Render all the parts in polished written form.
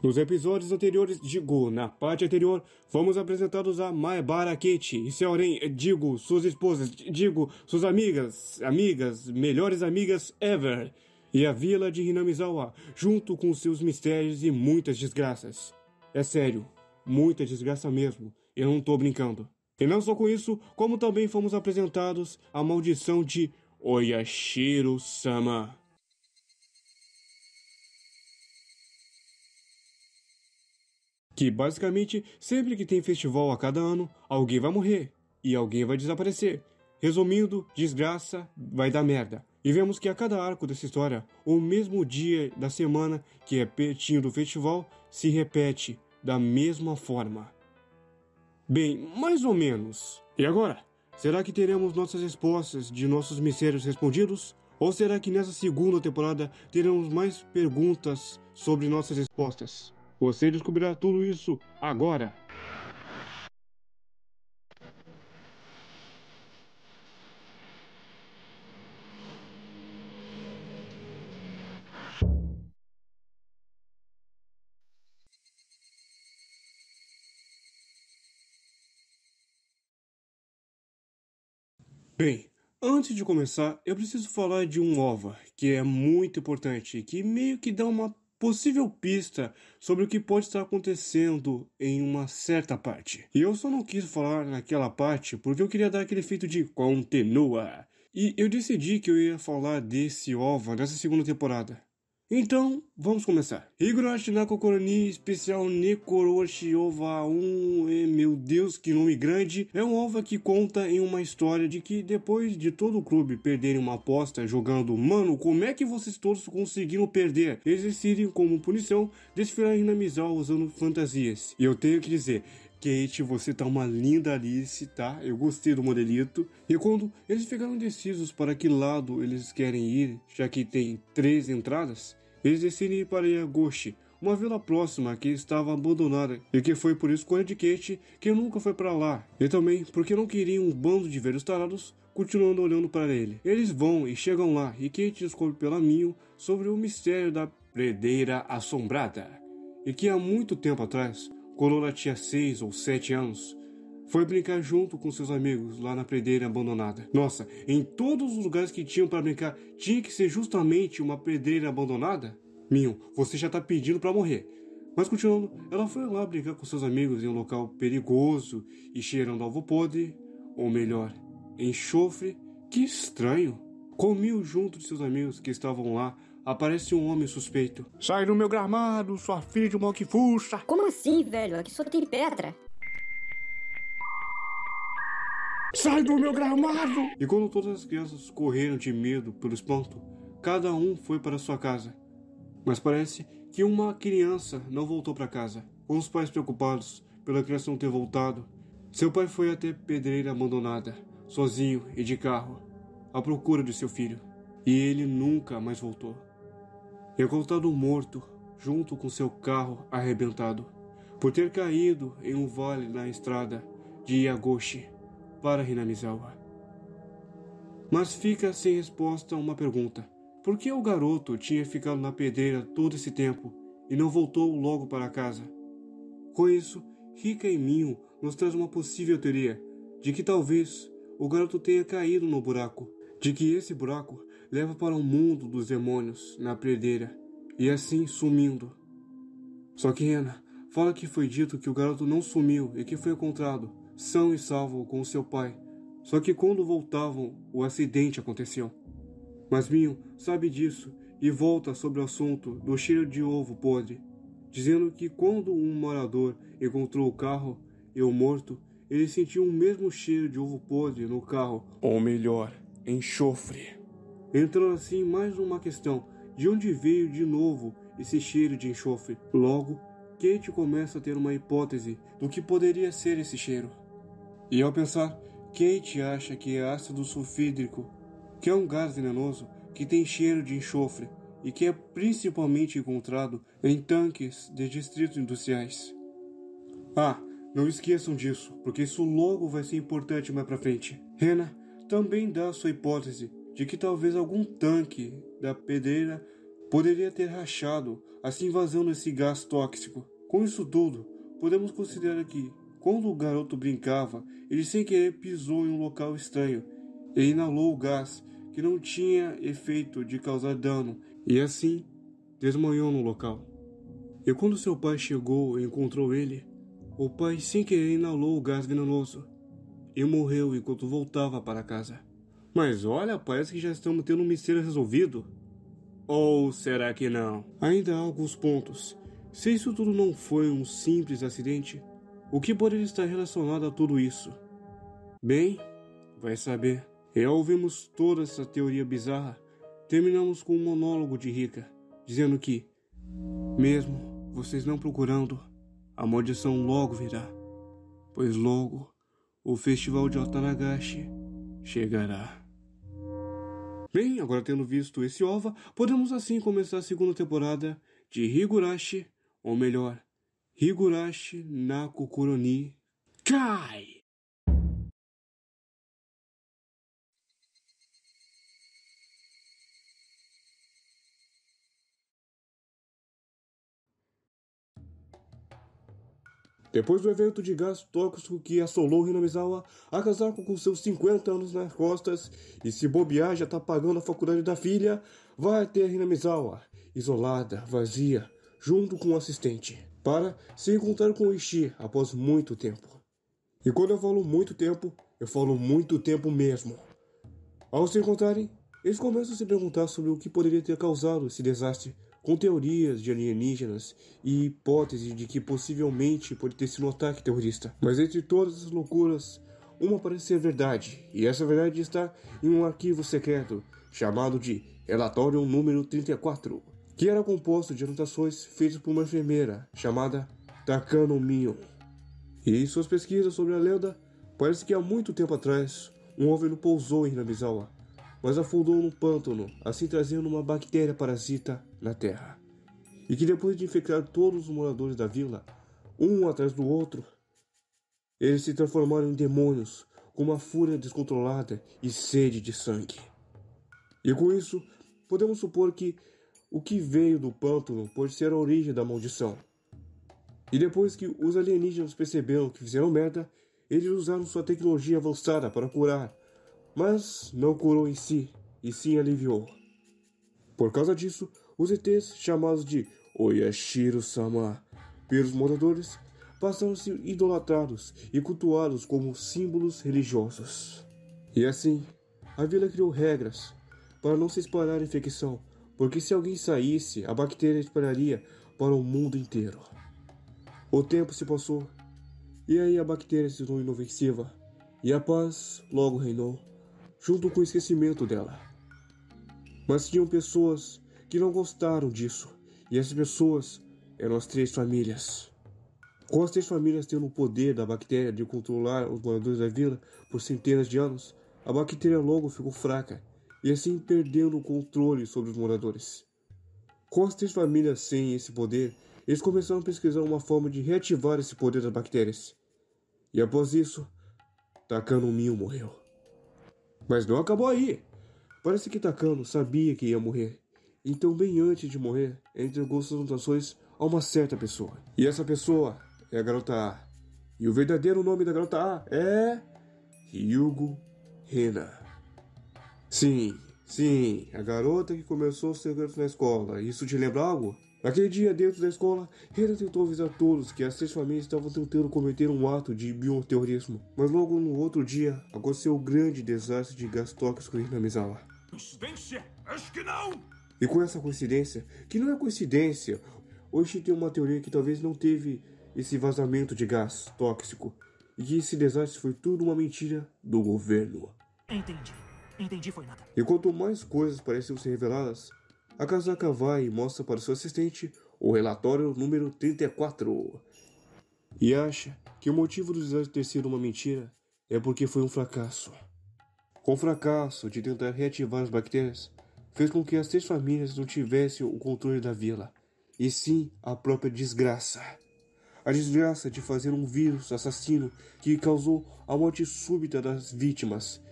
Nos episódios anteriores, na parte anterior, fomos apresentados a Maebara Kate e Seoren, suas esposas, suas amigas, melhores amigas ever, e a vila de Hinamizawa, junto com seus mistérios e muitas desgraças. É sério, muita desgraça mesmo, eu não tô brincando. E não só com isso, como também fomos apresentados à maldição de Oyashiro-sama. Que basicamente, sempre que tem festival a cada ano, alguém vai morrer e alguém vai desaparecer. Resumindo, desgraça vai dar merda. E vemos que a cada arco dessa história, o mesmo dia da semana que é pertinho do festival se repete da mesma forma. Bem, mais ou menos. E agora? Será que teremos nossas respostas de nossos mistérios respondidos? Ou será que nessa segunda temporada teremos mais perguntas sobre nossas respostas? Você descobrirá tudo isso agora. Bem, antes de começar, eu preciso falar de um OVA, que é muito importante e que meio que dá uma possível pista sobre o que pode estar acontecendo em uma certa parte. E eu só não quis falar naquela parte porque eu queria dar aquele efeito de continua. E eu decidi que eu ia falar desse OVA nessa segunda temporada. Então, vamos começar. Higurashi na Kokoroni especial Nekoroshi OVA 1, meu Deus, que nome grande. É um OVA que conta em uma história de que depois de todo o clube perderem uma aposta jogando mano, como é que vocês todos conseguiram perder? Eles decidem, como punição, desfilar em Hinamizawa usando fantasias. E eu tenho que dizer, Kate, você tá uma linda Alice, tá? Eu gostei do modelito. E quando eles ficaram indecisos para que lado eles querem ir, já que tem 3 entradas, eles decidem ir para Yagoshi, uma vila próxima que estava abandonada, e que foi por escolha de Kate que nunca foi para lá, e também porque não queriam um bando de velhos tarados continuando olhando para ele. Eles vão e chegam lá, e Kate descobre pelo caminho sobre o mistério da Predeira Assombrada, e que há muito tempo atrás, quando ela tinha 6 ou 7 anos, foi brincar junto com seus amigos lá na predeira abandonada. Nossa, em todos os lugares que tinham para brincar, tinha que ser justamente uma predeira abandonada? Minho, você já tá pedindo para morrer. Mas continuando, ela foi lá brincar com seus amigos em um local perigoso e cheirando alvo podre, ou melhor, enxofre. Que estranho. Com Mil junto de seus amigos que estavam lá, aparece um homem suspeito. Sai do meu gramado, sua filha de mal que fuxa. Como assim, velho? Aqui só tem pedra. Sai do meu gramado! E quando todas as crianças correram de medo pelo espanto, cada um foi para sua casa. Mas parece que uma criança não voltou para casa. Com os pais preocupados pela criança não ter voltado, seu pai foi até a pedreira abandonada, sozinho e de carro, à procura de seu filho. E ele nunca mais voltou. Encontrado morto, junto com seu carro arrebentado, por ter caído em um vale na estrada de Yagoshi para Hinamizawa. Mas fica sem resposta uma pergunta. Por que o garoto tinha ficado na pedreira todo esse tempo e não voltou logo para casa? Com isso, Rika e Minho nos traz uma possível teoria de que talvez o garoto tenha caído no buraco, de que esse buraco leva para o mundo dos demônios na pedreira e assim sumindo. Só que Hena fala que foi dito que o garoto não sumiu e que foi encontrado são e salvo com seu pai. Só que quando voltavam, o acidente aconteceu. Mas Minho sabe disso e volta sobre o assunto do cheiro de ovo podre, dizendo que quando um morador encontrou o carro e o morto, ele sentiu o mesmo cheiro de ovo podre no carro, ou melhor, enxofre. Entrando assim mais uma questão, de onde veio de novo esse cheiro de enxofre? Logo, Kate começa a ter uma hipótese do que poderia ser esse cheiro. E ao pensar, Kate acha que é ácido sulfídrico, que é um gás venenoso que tem cheiro de enxofre e que é principalmente encontrado em tanques de distritos industriais. Ah, não esqueçam disso, porque isso logo vai ser importante mais pra frente. Hena também dá sua hipótese de que talvez algum tanque da pedreira poderia ter rachado, assim vazando esse gás tóxico. Com isso tudo, podemos considerar que, quando o garoto brincava, ele sem querer pisou em um local estranho e inalou o gás que não tinha efeito de causar dano e assim desmaiou no local. E quando seu pai chegou e encontrou ele, o pai sem querer inalou o gás venenoso e morreu enquanto voltava para casa. Mas olha, parece que já estamos tendo um mistério resolvido. Ou será que não? Ainda há alguns pontos. Se isso tudo não foi um simples acidente, o que poderia estar relacionado a tudo isso? Bem, vai saber. E ao ouvirmos toda essa teoria bizarra, terminamos com um monólogo de Rika, dizendo que, mesmo vocês não procurando, a maldição logo virá, pois logo o festival de Otanagashi chegará. Bem, agora tendo visto esse OVA, podemos assim começar a segunda temporada de Higurashi, ou melhor, Higurashi na Kokoro ni Kai! Depois do evento de gás tóxico que assolou Hinamizawa, a casaco com seus 50 anos nas costas, e se bobear já tá pagando a faculdade da filha, vai até Hinamizawa, isolada, vazia, junto com o assistente, para se encontrar com Ishii após muito tempo. E quando eu falo muito tempo mesmo. Ao se encontrarem, eles começam a se perguntar sobre o que poderia ter causado esse desastre, com teorias de alienígenas e hipóteses de que possivelmente pode ter sido um ataque terrorista. Mas entre todas essas loucuras, uma parece ser verdade, e essa verdade está em um arquivo secreto chamado de Relatório número 34, que era composto de anotações feitas por uma enfermeira chamada Takano Mion. E em suas pesquisas sobre a lenda, parece que há muito tempo atrás, um OVNI pousou em Hinamizawa, mas afundou no pântano, assim trazendo uma bactéria parasita na terra. E que depois de infectar todos os moradores da vila, um atrás do outro, eles se transformaram em demônios, com uma fúria descontrolada e sede de sangue. E com isso, podemos supor que o que veio do pântano pode ser a origem da maldição. E depois que os alienígenas perceberam que fizeram merda, eles usaram sua tecnologia avançada para curar, mas não curou em si, e sim aliviou. Por causa disso, os ETs, chamados de Oyashiro-sama pelos moradores, passaram a ser idolatrados e cultuados como símbolos religiosos. E assim, a vila criou regras para não se espalhar a infecção, porque se alguém saísse, a bactéria espalharia para o mundo inteiro. O tempo se passou, e aí a bactéria se tornou inofensiva, e a paz logo reinou, junto com o esquecimento dela. Mas tinham pessoas que não gostaram disso, e essas pessoas eram as 3 famílias. Com as 3 famílias tendo o poder da bactéria de controlar os moradores da vila por centenas de anos, a bactéria logo ficou fraca, e assim perdendo o controle sobre os moradores. Com as 3 famílias sem esse poder, eles começaram a pesquisar uma forma de reativar esse poder das bactérias. E após isso, Takano Mion morreu. Mas não acabou aí. Parece que Takano sabia que ia morrer. Então, bem antes de morrer, entregou suas anotações a uma certa pessoa. E essa pessoa é a garota A. E o verdadeiro nome da garota A é Ryugo Hena. Sim, a garota que começou os segredos na escola. Isso te lembra algo? Naquele dia, dentro da escola, Hena tentou avisar todos que as 3 famílias estavam tentando cometer um ato de bioterrorismo. Mas logo no outro dia, aconteceu o grande desastre de gás tóxico em Hinamizawa. Coincidência? Acho que não! E com essa coincidência, que não é coincidência, hoje tem uma teoria que talvez não teve esse vazamento de gás tóxico, e que esse desastre foi tudo uma mentira do governo. Entendi, foi nada. E quanto mais coisas pareciam ser reveladas, a Kazaka vai e mostra para seu assistente o relatório número 34. E acha que o motivo do desastre ter sido uma mentira é porque foi um fracasso. Com o fracasso de tentar reativar as bactérias, fez com que as 3 famílias não tivessem o controle da vila, e sim a própria desgraça. A desgraça de fazer um vírus assassino que causou a morte súbita das vítimas.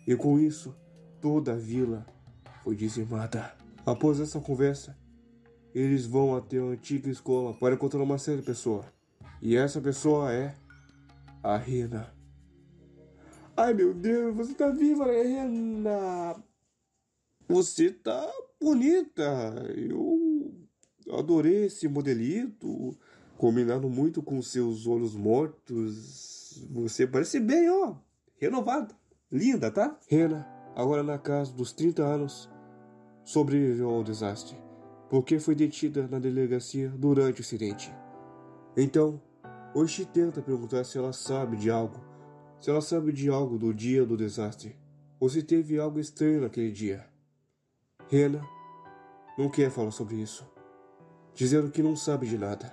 E com isso, toda a vila foi dizimada. Após essa conversa, eles vão até a antiga escola para encontrar uma certa pessoa. E essa pessoa é a Rena. Ai meu Deus, você tá viva, Rena! Você tá bonita. Eu adorei esse modelito, combinado muito com seus olhos mortos. Você parece bem, ó, renovada, linda, tá? Rena, agora na casa dos 30 anos, sobreviveu ao desastre, porque foi detida na delegacia durante o acidente. Então, Oishi tenta perguntar se ela sabe de algo. Se ela sabe de algo do dia do desastre, ou se teve algo estranho naquele dia. Rena não quer falar sobre isso, dizendo que não sabe de nada.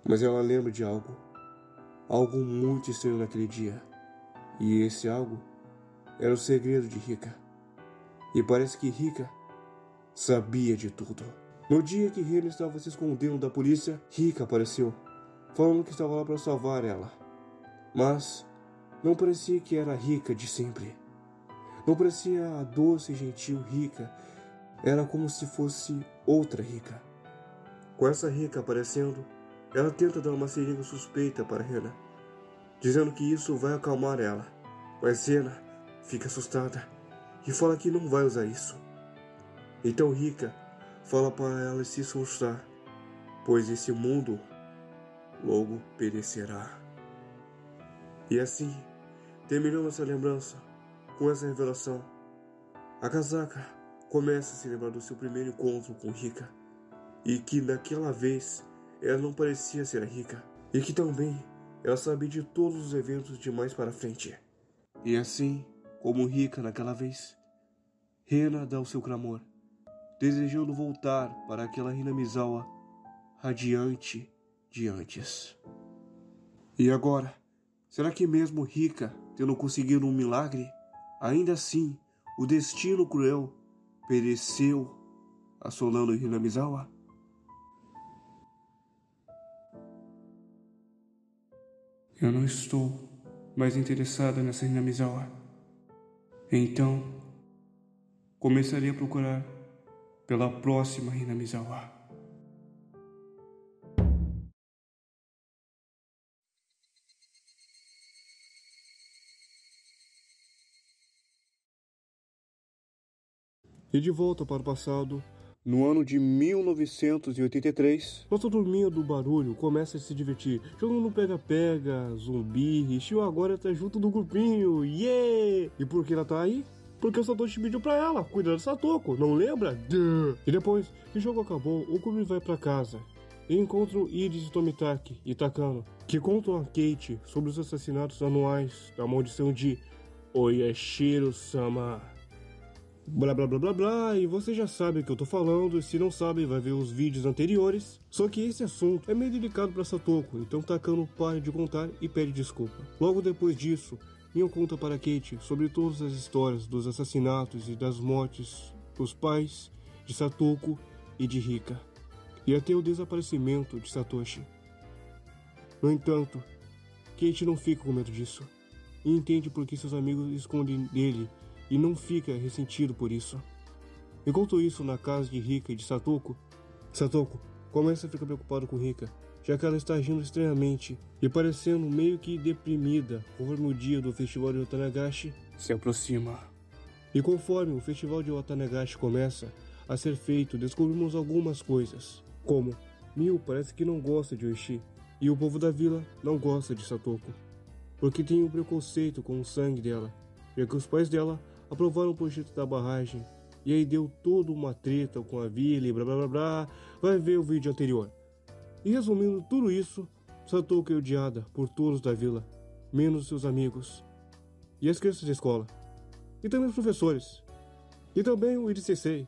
Mas ela lembra de algo muito estranho naquele dia. E esse algo era o segredo de Rika. E parece que Rika sabia de tudo. No dia que Rena estava se escondendo da polícia, Rika apareceu, falando que estava lá para salvar ela. Mas não parecia que era a Rika de sempre. Não parecia a doce e gentil Rika. Era como se fosse outra Rika. Com essa Rika aparecendo, ela tenta dar uma seringa suspeita para Rena, dizendo que isso vai acalmar ela. Mas Rena fica assustada e fala que não vai usar isso. Então Rika fala para ela se esforçar, pois esse mundo logo perecerá. E assim, terminando essa lembrança, com essa revelação, a casaca começa a se lembrar do seu primeiro encontro com Rika, e que naquela vez ela não parecia ser a Rika, e que também ela sabia de todos os eventos de mais para frente. E assim, como Rika naquela vez, Rena dá o seu clamor, desejando voltar para aquela Hinamizawa radiante de antes. E agora, será que mesmo Rika tendo conseguido um milagre, ainda assim o destino cruel pereceu assolando Hinamizawa? Eu não estou mais interessada nessa Hinamizawa. Então, começarei a procurar pela próxima Hinamizawa. E de volta para o passado, no ano de 1983, nossa turminha do barulho começa a se divertir, jogando pega-pega, zumbi, e Shio agora tá junto do grupinho, yeah! E por que ela tá aí? Porque o Satoshi pediu pra ela cuidar do Satoko, não lembra? Duh! E depois que o jogo acabou, o Kumi vai pra casa e encontra o Iris Tomitaki e Takano, que contam a Kate sobre os assassinatos anuais da maldição de Oyashiro-sama. Blá blá blá blá blá, e você já sabe o que eu tô falando, e se não sabe vai ver os vídeos anteriores. Só que esse assunto é meio delicado pra Satoko, então Takano para de contar e pede desculpa. Logo depois disso, Mio conta para Kate sobre todas as histórias dos assassinatos e das mortes dos pais de Satoko e de Rika, e até o desaparecimento de Satoshi. No entanto, Kate não fica com medo disso, e entende por que seus amigos escondem dele, e não fica ressentido por isso. Enquanto isso, na casa de Rika e de Satoko começa a ficar preocupado com Rika, já que ela está agindo estranhamente e parecendo meio que deprimida conforme o dia do festival de Watanagashi se aproxima. E conforme o festival de Watanagashi começa a ser feito, descobrimos algumas coisas, como Mio parece que não gosta de Oishi, e o povo da vila não gosta de Satoko, porque tem um preconceito com o sangue dela, já que os pais dela aprovaram o projeto da barragem, e aí deu toda uma treta com a vila e blá blá blá blá. Vai ver o vídeo anterior. E resumindo tudo isso, Satoko é odiada por todos da vila, menos seus amigos, e as crianças da escola, e também os professores, e também o Iri Sensei,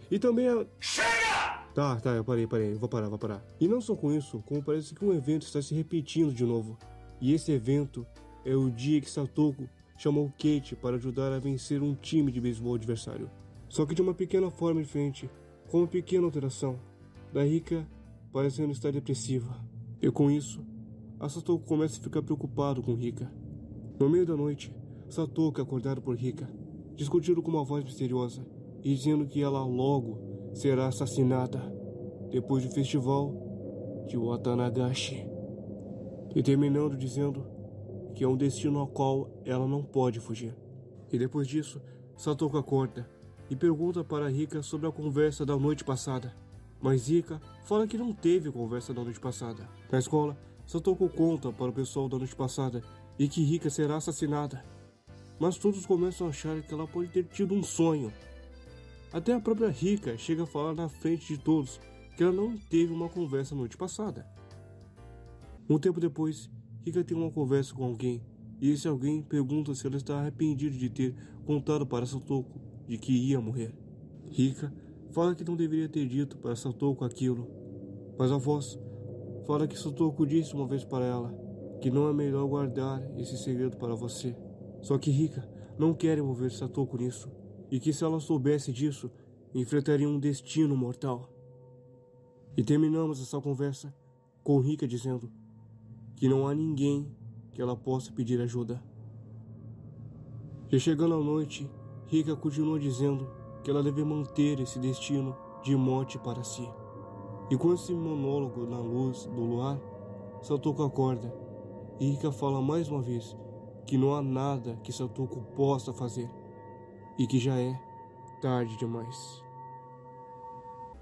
e também a... Chega! Tá, eu parei, vou parar. E não só com isso, como parece que um evento está se repetindo de novo, e esse evento é o dia que Satoko chamou Kate para ajudar a vencer um time de beisebol adversário. Só que de uma pequena forma diferente, com uma pequena alteração, da Rika parecendo estar depressiva. E com isso, a Satoko começa a ficar preocupado com Rika. No meio da noite, Satoko é acordado por Rika, discutindo com uma voz misteriosa, e dizendo que ela logo será assassinada depois do festival de Watanagashi, e terminando dizendo que é um destino ao qual ela não pode fugir. E depois disso, Satoko acorda e pergunta para Rika sobre a conversa da noite passada, mas Rika fala que não teve conversa da noite passada. Na escola, Satoko conta para o pessoal da noite passada e que Rika será assassinada, mas todos começam a achar que ela pode ter tido um sonho. Até a própria Rika chega a falar na frente de todos que ela não teve uma conversa na noite passada. Um tempo depois, Rika tem uma conversa com alguém, e esse alguém pergunta se ela está arrependida de ter contado para Satoko de que ia morrer. Rika fala que não deveria ter dito para Satoko aquilo, mas a voz fala que Satoko disse uma vez para ela que não é melhor guardar esse segredo para você. Só que Rika não quer envolver Satoko nisso, e que se ela soubesse disso, enfrentaria um destino mortal. E terminamos essa conversa com Rika dizendo que não há ninguém que ela possa pedir ajuda. E chegando à noite, Rika continua dizendo que ela deve manter esse destino de morte para si. E com esse monólogo na luz do luar, Satoko acorda e Rika fala mais uma vez que não há nada que Satoko possa fazer e que já é tarde demais.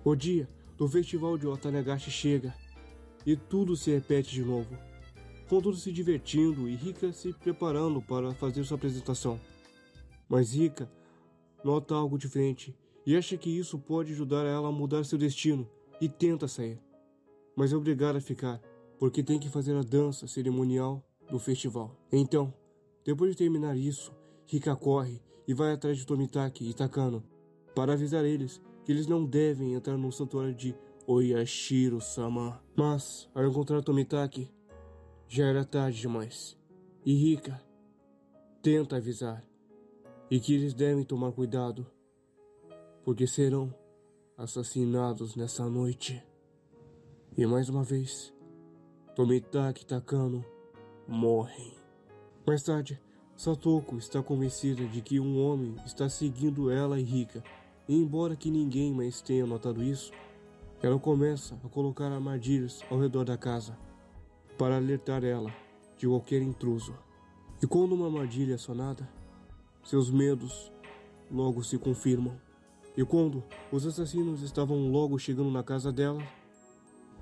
O dia do festival de Watanagashi chega e tudo se repete de novo, com todos se divertindo e Rika se preparando para fazer sua apresentação. Mas Rika nota algo diferente e acha que isso pode ajudar ela a mudar seu destino e tenta sair, mas é obrigada a ficar porque tem que fazer a dança cerimonial do festival. Então, depois de terminar isso, Rika corre e vai atrás de Tomitaki e Takano para avisar eles que eles não devem entrar no santuário de Oyashiro-sama. Mas, ao encontrar Tomitaki, já era tarde demais. E Rika tenta avisar e que eles devem tomar cuidado, porque serão assassinados nessa noite. E mais uma vez, Tomitaki e Takano morrem. Mais tarde, Satoko está convencida de que um homem está seguindo ela e Rika, e embora que ninguém mais tenha notado isso, ela começa a colocar armadilhas ao redor da casa para alertar ela de qualquer intruso. E quando uma armadilha é acionada, seus medos logo se confirmam. E quando os assassinos estavam logo chegando na casa dela,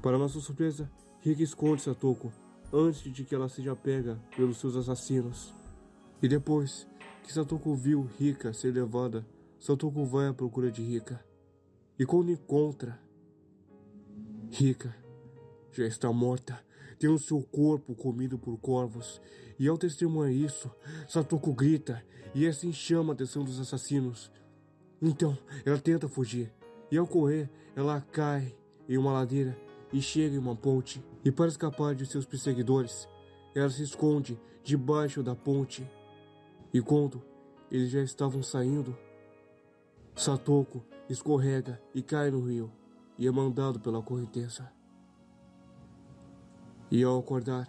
para nossa surpresa, Rika esconde Satoko antes de que ela seja pega pelos seus assassinos. E depois que Satoko viu Rika ser levada, Satoko vai à procura de Rika. E quando encontra, Rika já está morta, tendo seu corpo comido por corvos. E ao testemunhar isso, Satoko grita e assim chama a atenção dos assassinos. Então ela tenta fugir, e ao correr ela cai em uma ladeira e chega em uma ponte. E para escapar de seus perseguidores, ela se esconde debaixo da ponte. E quando eles já estavam saindo, Satoko escorrega e cai no rio e é mandado pela correnteza. E ao acordar,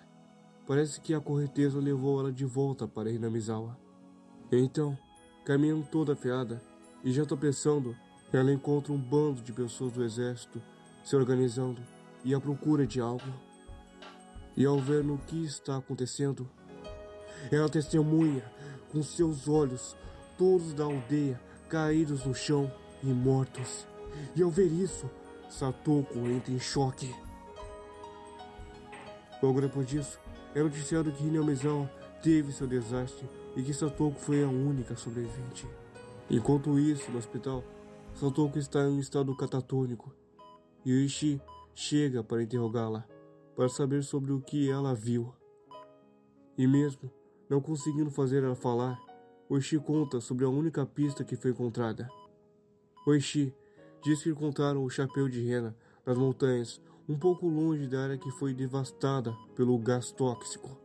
parece que a correnteza levou ela de volta para Hinamizawa. Então, caminhando toda afiada e já tropeçando, ela encontra um bando de pessoas do exército se organizando e à procura de algo. E ao ver no que está acontecendo, ela testemunha com seus olhos todos da aldeia caídos no chão e mortos. E ao ver isso, Satoko entra em choque. Logo depois disso, é noticiado que Hinamizawa teve seu desastre e que Satoko foi a única sobrevivente. Enquanto isso, no hospital, Satoko está em um estado catatônico e Oishi chega para interrogá-la, para saber sobre o que ela viu. E mesmo não conseguindo fazer ela falar, Oishi conta sobre a única pista que foi encontrada. Oishi diz que encontraram o chapéu de rena nas montanhas, um pouco longe da área que foi devastada pelo gás tóxico.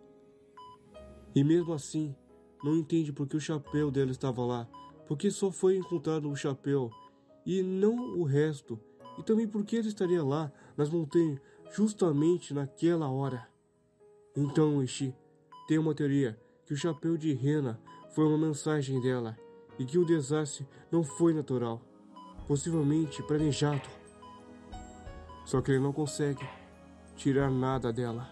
E mesmo assim, não entende por que o chapéu dela estava lá, porque só foi encontrado o chapéu e não o resto, e também porque ele estaria lá nas montanhas justamente naquela hora. Então Oishi tem uma teoria que o chapéu de rena foi uma mensagem dela e que o desastre não foi natural, possivelmente planejado. Só que ele não consegue tirar nada dela.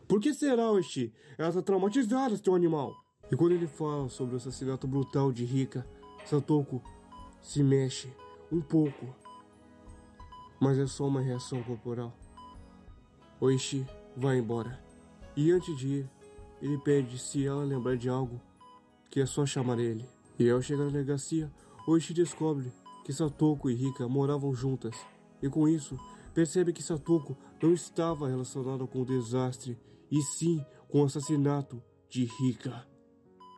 Por que será, Oishi? Ela tá traumatizada, seu animal. E quando ele fala sobre o assassinato brutal de Rika, Satoko se mexe um pouco. Mas é só uma reação corporal. Oishi vai embora. E antes de ir, ele pede se ela lembrar de algo, que é só chamar ele. E ao chegar na delegacia, Oishi descobre que Satoko e Rika moravam juntas. E com isso, percebe que Satoko não estava relacionada com o desastre, e sim com o assassinato de Rika.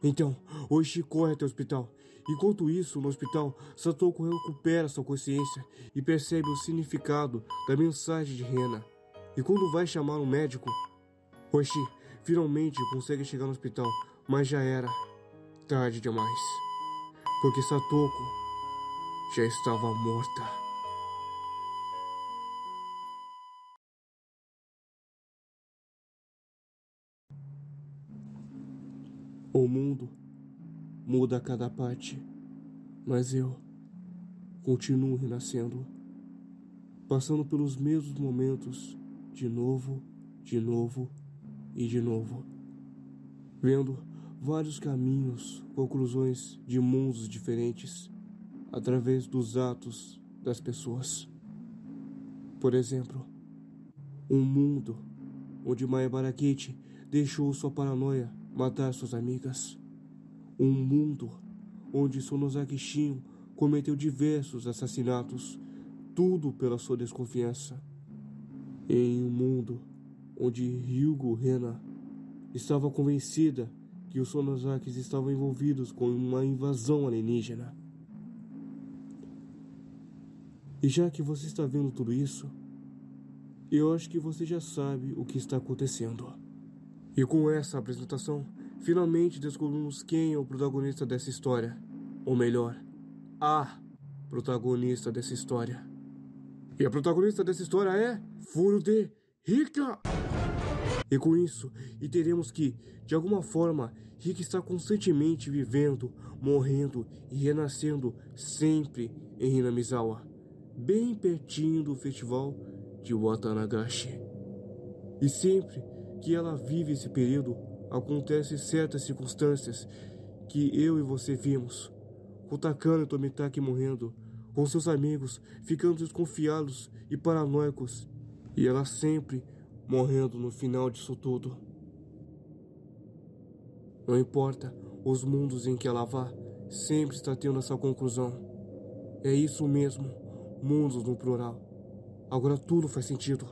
Então, Oishi corre até o hospital. Enquanto isso, no hospital, Satoko recupera sua consciência e percebe o significado da mensagem de Rena. E quando vai chamar um médico, Oishi finalmente consegue chegar no hospital, mas já era tarde demais, porque Satoko já estava morta. O mundo muda a cada parte, mas eu continuo renascendo, passando pelos mesmos momentos de novo e de novo, vendo vários caminhos, conclusões de mundos diferentes através dos atos das pessoas. Por exemplo, um mundo onde Maya Barakichi deixou sua paranoia matar suas amigas. Um mundo onde Sonosaki Shin cometeu diversos assassinatos, tudo pela sua desconfiança. Em um mundo onde Ryugo Rena estava convencida que os Sonosakis estavam envolvidos com uma invasão alienígena. E já que você está vendo tudo isso, eu acho que você já sabe o que está acontecendo. E com essa apresentação, finalmente descobrimos quem é o protagonista dessa história. Ou melhor, a protagonista dessa história. E a protagonista dessa história é Furude Rika! E com isso, teremos que, de alguma forma, Rika está constantemente vivendo, morrendo e renascendo sempre em Hinamizawa, bem pertinho do festival de Watanagashi. E sempre que ela vive esse período, acontecem certas circunstâncias que eu e você vimos. O Takano e Tomitaki morrendo, com seus amigos ficando desconfiados e paranoicos, e ela sempre morrendo no final disso tudo. Não importa os mundos em que ela vá, sempre está tendo essa conclusão. É isso mesmo, mundos no plural. Agora tudo faz sentido.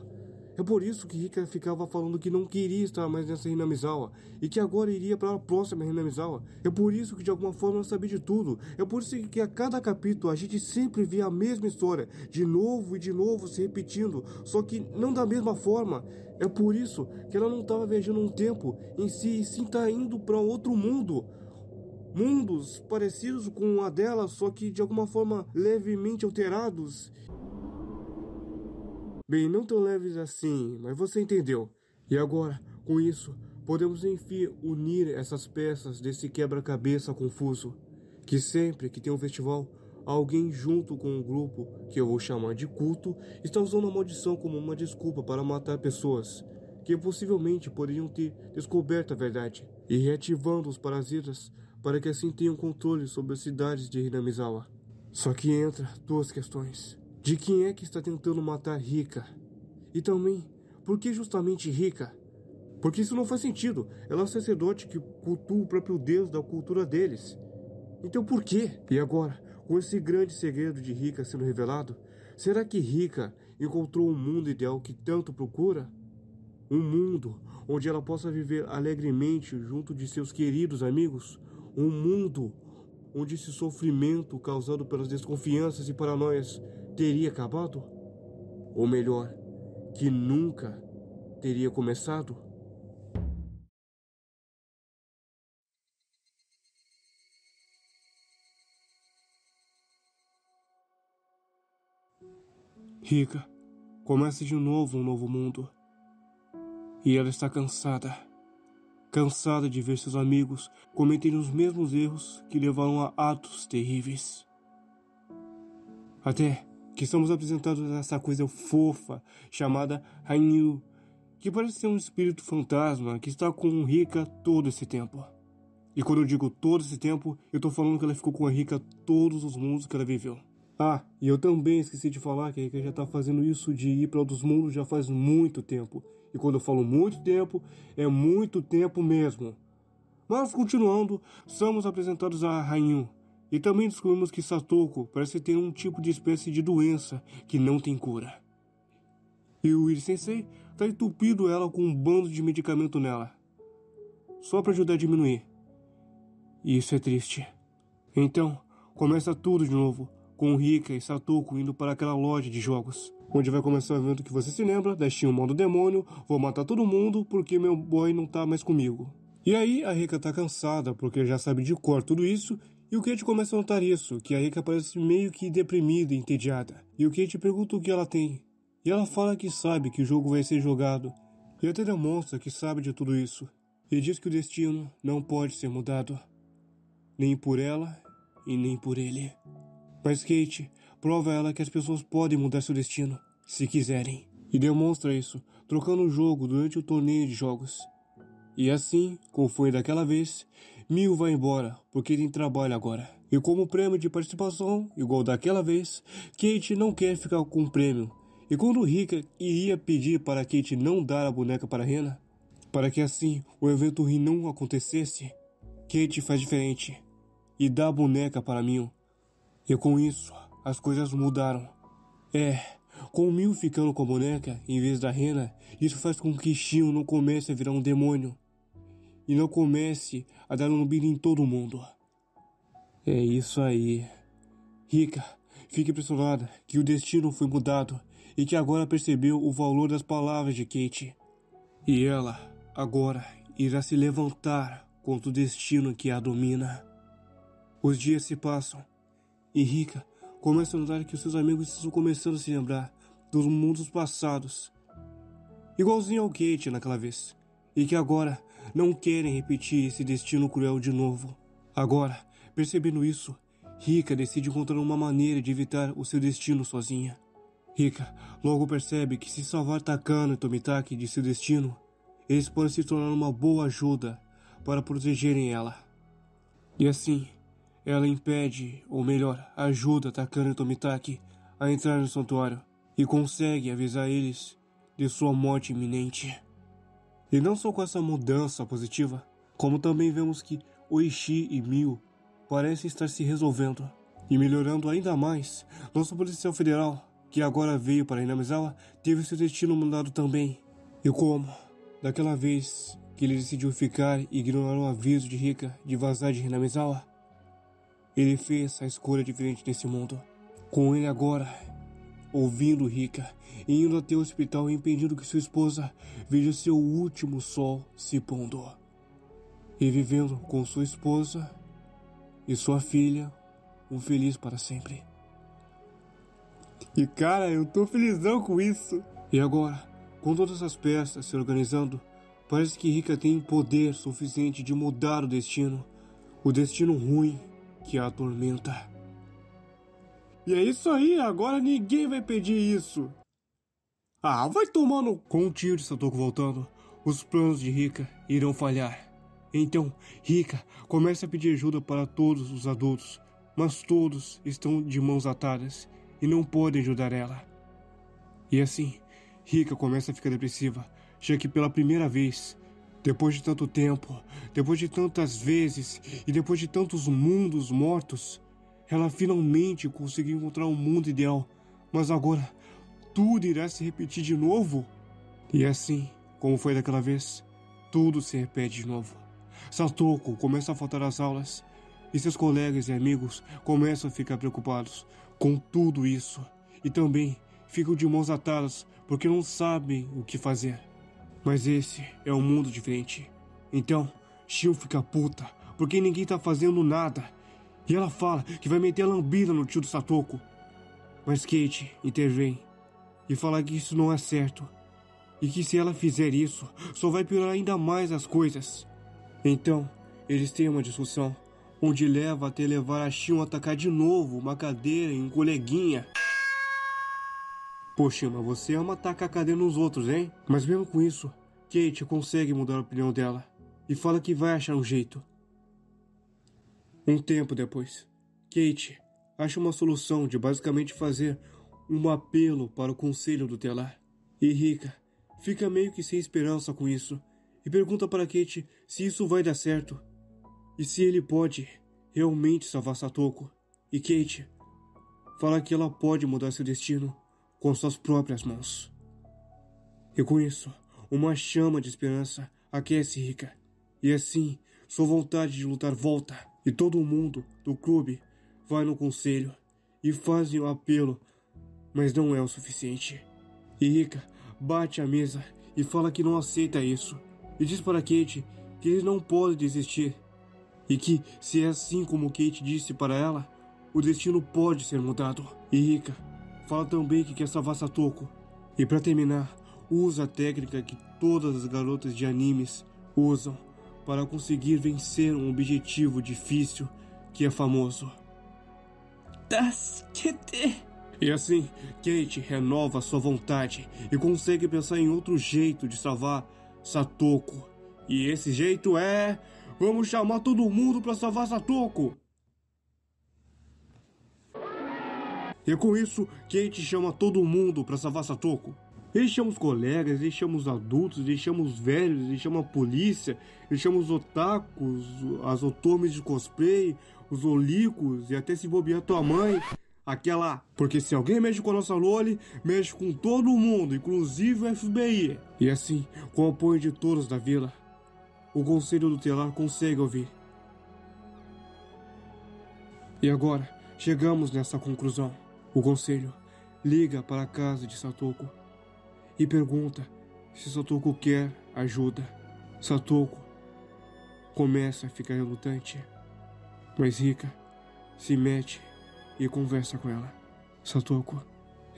É por isso que Rika ficava falando que não queria estar mais nessa Hinamizawa e que agora iria para a próxima Hinamizawa. É por isso que de alguma forma ela sabia de tudo. É por isso que a cada capítulo a gente sempre vê a mesma história, de novo e de novo se repetindo, só que não da mesma forma. É por isso que ela não estava viajando um tempo em si, e sim está indo para outro mundo. Mundos parecidos com a dela, só que de alguma forma levemente alterados. Bem, não tão leves assim, mas você entendeu. E agora, com isso, podemos enfim unir essas peças desse quebra-cabeça confuso. Que sempre que tem um festival, alguém junto com um grupo, que eu vou chamar de culto, está usando a maldição como uma desculpa para matar pessoas que possivelmente poderiam ter descoberto a verdade, e reativando os parasitas para que assim tenham controle sobre as cidades de Hinamizawa. Só que entra duas questões. De quem é que está tentando matar Rika? E também, por que justamente Rika? Porque isso não faz sentido. Ela é um sacerdote que cultua o próprio Deus da cultura deles. Então por quê? E agora, com esse grande segredo de Rika sendo revelado, será que Rika encontrou o mundo ideal que tanto procura? Um mundo onde ela possa viver alegremente junto de seus queridos amigos? Um mundo onde esse sofrimento causado pelas desconfianças e paranoias teria acabado? Ou melhor, que nunca teria começado? Rika começa de novo um novo mundo. E ela está cansada. Cansada de ver seus amigos cometerem os mesmos erros que levaram a atos terríveis. Até que somos apresentados a essa coisa fofa chamada Hanyu, que parece ser um espírito fantasma que está com Rika todo esse tempo. E quando eu digo todo esse tempo, eu tô falando que ela ficou com a Rika todos os mundos que ela viveu. Ah, e eu também esqueci de falar que a Rika já tá fazendo isso de ir para outros mundos já faz muito tempo. E quando eu falo muito tempo, é muito tempo mesmo. Mas continuando, somos apresentados a Hanyu. E também descobrimos que Satoko parece ter um tipo de espécie de doença que não tem cura. E o Iri Sensei tá entupido ela com um bando de medicamento nela, só para ajudar a diminuir. E isso é triste. Então, começa tudo de novo, com Rika e Satoko indo para aquela loja de jogos, onde vai começar o evento que você se lembra, da Shin modo demônio, vou matar todo mundo porque meu boy não tá mais comigo. E aí a Rika tá cansada porque já sabe de cor tudo isso, e o Kate começa a notar isso, que a Rika parece meio que deprimida e entediada. E o Kate pergunta o que ela tem, e ela fala que sabe que o jogo vai ser jogado, e até demonstra que sabe de tudo isso, e diz que o destino não pode ser mudado. Nem por ela e nem por ele. Mas Kate prova a ela que as pessoas podem mudar seu destino, se quiserem. E demonstra isso, trocando o jogo durante o torneio de jogos. E assim, como foi daquela vez, Mil vai embora, porque tem trabalho agora. E como prêmio de participação, igual daquela vez, Kate não quer ficar com o prêmio. E quando Rika iria pedir para Kate não dar a boneca para Rena, para que assim o evento ruim não acontecesse, Kate faz diferente e dá a boneca para Mil. E com isso, as coisas mudaram. Com Mil ficando com a boneca em vez da Rena, isso faz com que Shion não comece a virar um demônio. E não comece a dar lambida em todo mundo. É isso aí. Rika fica impressionada que o destino foi mudado e que agora percebeu o valor das palavras de Kate. E ela, agora, irá se levantar contra o destino que a domina. Os dias se passam e Rika começa a notar que os seus amigos estão começando a se lembrar dos mundos passados, igualzinho ao Kate naquela vez, e que agora não querem repetir esse destino cruel de novo. Agora, percebendo isso, Rika decide encontrar uma maneira de evitar o seu destino sozinha. Rika logo percebe que se salvar Takano e Tomitaki de seu destino, eles podem se tornar uma boa ajuda para protegerem ela. E assim, ela impede, ou melhor, ajuda Takano e Tomitaki a entrar no santuário e consegue avisar eles de sua morte iminente. E não só com essa mudança positiva, como também vemos que Oishi e Mil parecem estar se resolvendo e melhorando ainda mais. Nosso policial federal, que agora veio para Hinamizawa, teve seu destino mudado também. E como, daquela vez que ele decidiu ficar e ignorar o aviso de Rika de vazar de Hinamizawa, ele fez a escolha diferente nesse mundo. Com ele agora, ouvindo Rika e indo até o hospital e impedindo que sua esposa veja seu último sol se pondo. E vivendo com sua esposa e sua filha, feliz para sempre. E cara, eu tô felizão com isso. E agora, com todas as peças se organizando, parece que Rika tem poder suficiente de mudar o destino ruim que a atormenta. E é isso aí, agora ninguém vai pedir isso. Ah, vai tomar no... Com o tio de Satoko voltando, os planos de Rika irão falhar. Então, Rika começa a pedir ajuda para todos os adultos, mas todos estão de mãos atadas e não podem ajudar ela. E assim, Rika começa a ficar depressiva, já que pela primeira vez, depois de tanto tempo, depois de tantas vezes e depois de tantos mundos mortos, ela finalmente conseguiu encontrar um mundo ideal, mas agora tudo irá se repetir de novo? E assim, como foi daquela vez, tudo se repete de novo. Satoko começa a faltar às aulas e seus colegas e amigos começam a ficar preocupados com tudo isso e também ficam de mãos atadas porque não sabem o que fazer. Mas esse é um mundo diferente. Então, Shion fica puta porque ninguém tá fazendo nada. E ela fala que vai meter a lambida no tio do Satoko. Mas Kate intervém e fala que isso não é certo. E que se ela fizer isso, só vai piorar ainda mais as coisas. Então, eles têm uma discussão, onde leva até levar a Shion a atacar de novo uma cadeira em um coleguinha. Poxa, mas você ama tacar a cadeira nos outros, hein? Mas mesmo com isso, Kate consegue mudar a opinião dela e fala que vai achar um jeito. Um tempo depois, Kate acha uma solução de basicamente fazer um apelo para o conselho do telar. E Rika fica meio que sem esperança com isso e pergunta para Kate se isso vai dar certo e se ele pode realmente salvar Satoko. E Kate fala que ela pode mudar seu destino com suas próprias mãos. E com isso, uma chama de esperança aquece Rika. E assim, sua vontade de lutar volta. E todo mundo do clube vai no conselho e fazem o apelo, mas não é o suficiente. E Rika bate a mesa e fala que não aceita isso. E diz para Kate que eles não podem desistir. E que, se é assim como Kate disse para ela, o destino pode ser mudado. E Rika fala também que quer salvar Satoko. E para terminar, usa a técnica que todas as garotas de animes usam para conseguir vencer um objetivo difícil que é famoso. Tasukete! E assim, Kate renova sua vontade e consegue pensar em outro jeito de salvar Satoko. E esse jeito é... Vamos chamar todo mundo para salvar Satoko! E com isso, Kate chama todo mundo para salvar Satoko. Ele chama os colegas, ele chama os adultos, ele chama os velhos, ele chama a polícia, ele chama os otakus, as otomes de cosplay, os olicos e até se bobear tua mãe. Aquela... Porque se alguém mexe com a nossa Loli, mexe com todo mundo, inclusive o FBI. E assim, com o apoio de todos da vila, o conselho do telar consegue ouvir. E agora, chegamos nessa conclusão. O conselho liga para a casa de Satoko e pergunta se Satoko quer ajuda. Satoko começa a ficar relutante, mas Rika se mete e conversa com ela. Satoko,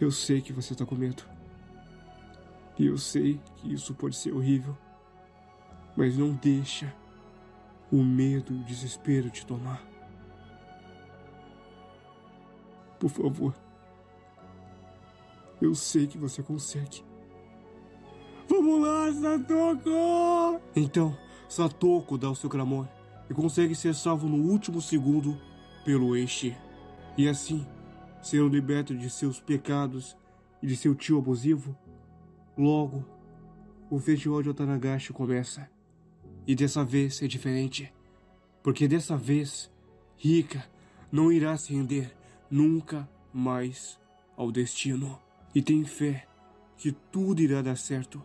eu sei que você está com medo. E eu sei que isso pode ser horrível. Mas não deixa o medo e o desespero te tomar. Por favor. Eu sei que você consegue. Vamos lá, Satoko! Então, Satoko dá o seu clamor e consegue ser salvo no último segundo pelo Eishi. E assim, sendo liberto de seus pecados e de seu tio abusivo, logo, o festival de Otanagashi começa. E dessa vez é diferente, porque dessa vez, Rika não irá se render nunca mais ao destino. E tem fé que tudo irá dar certo.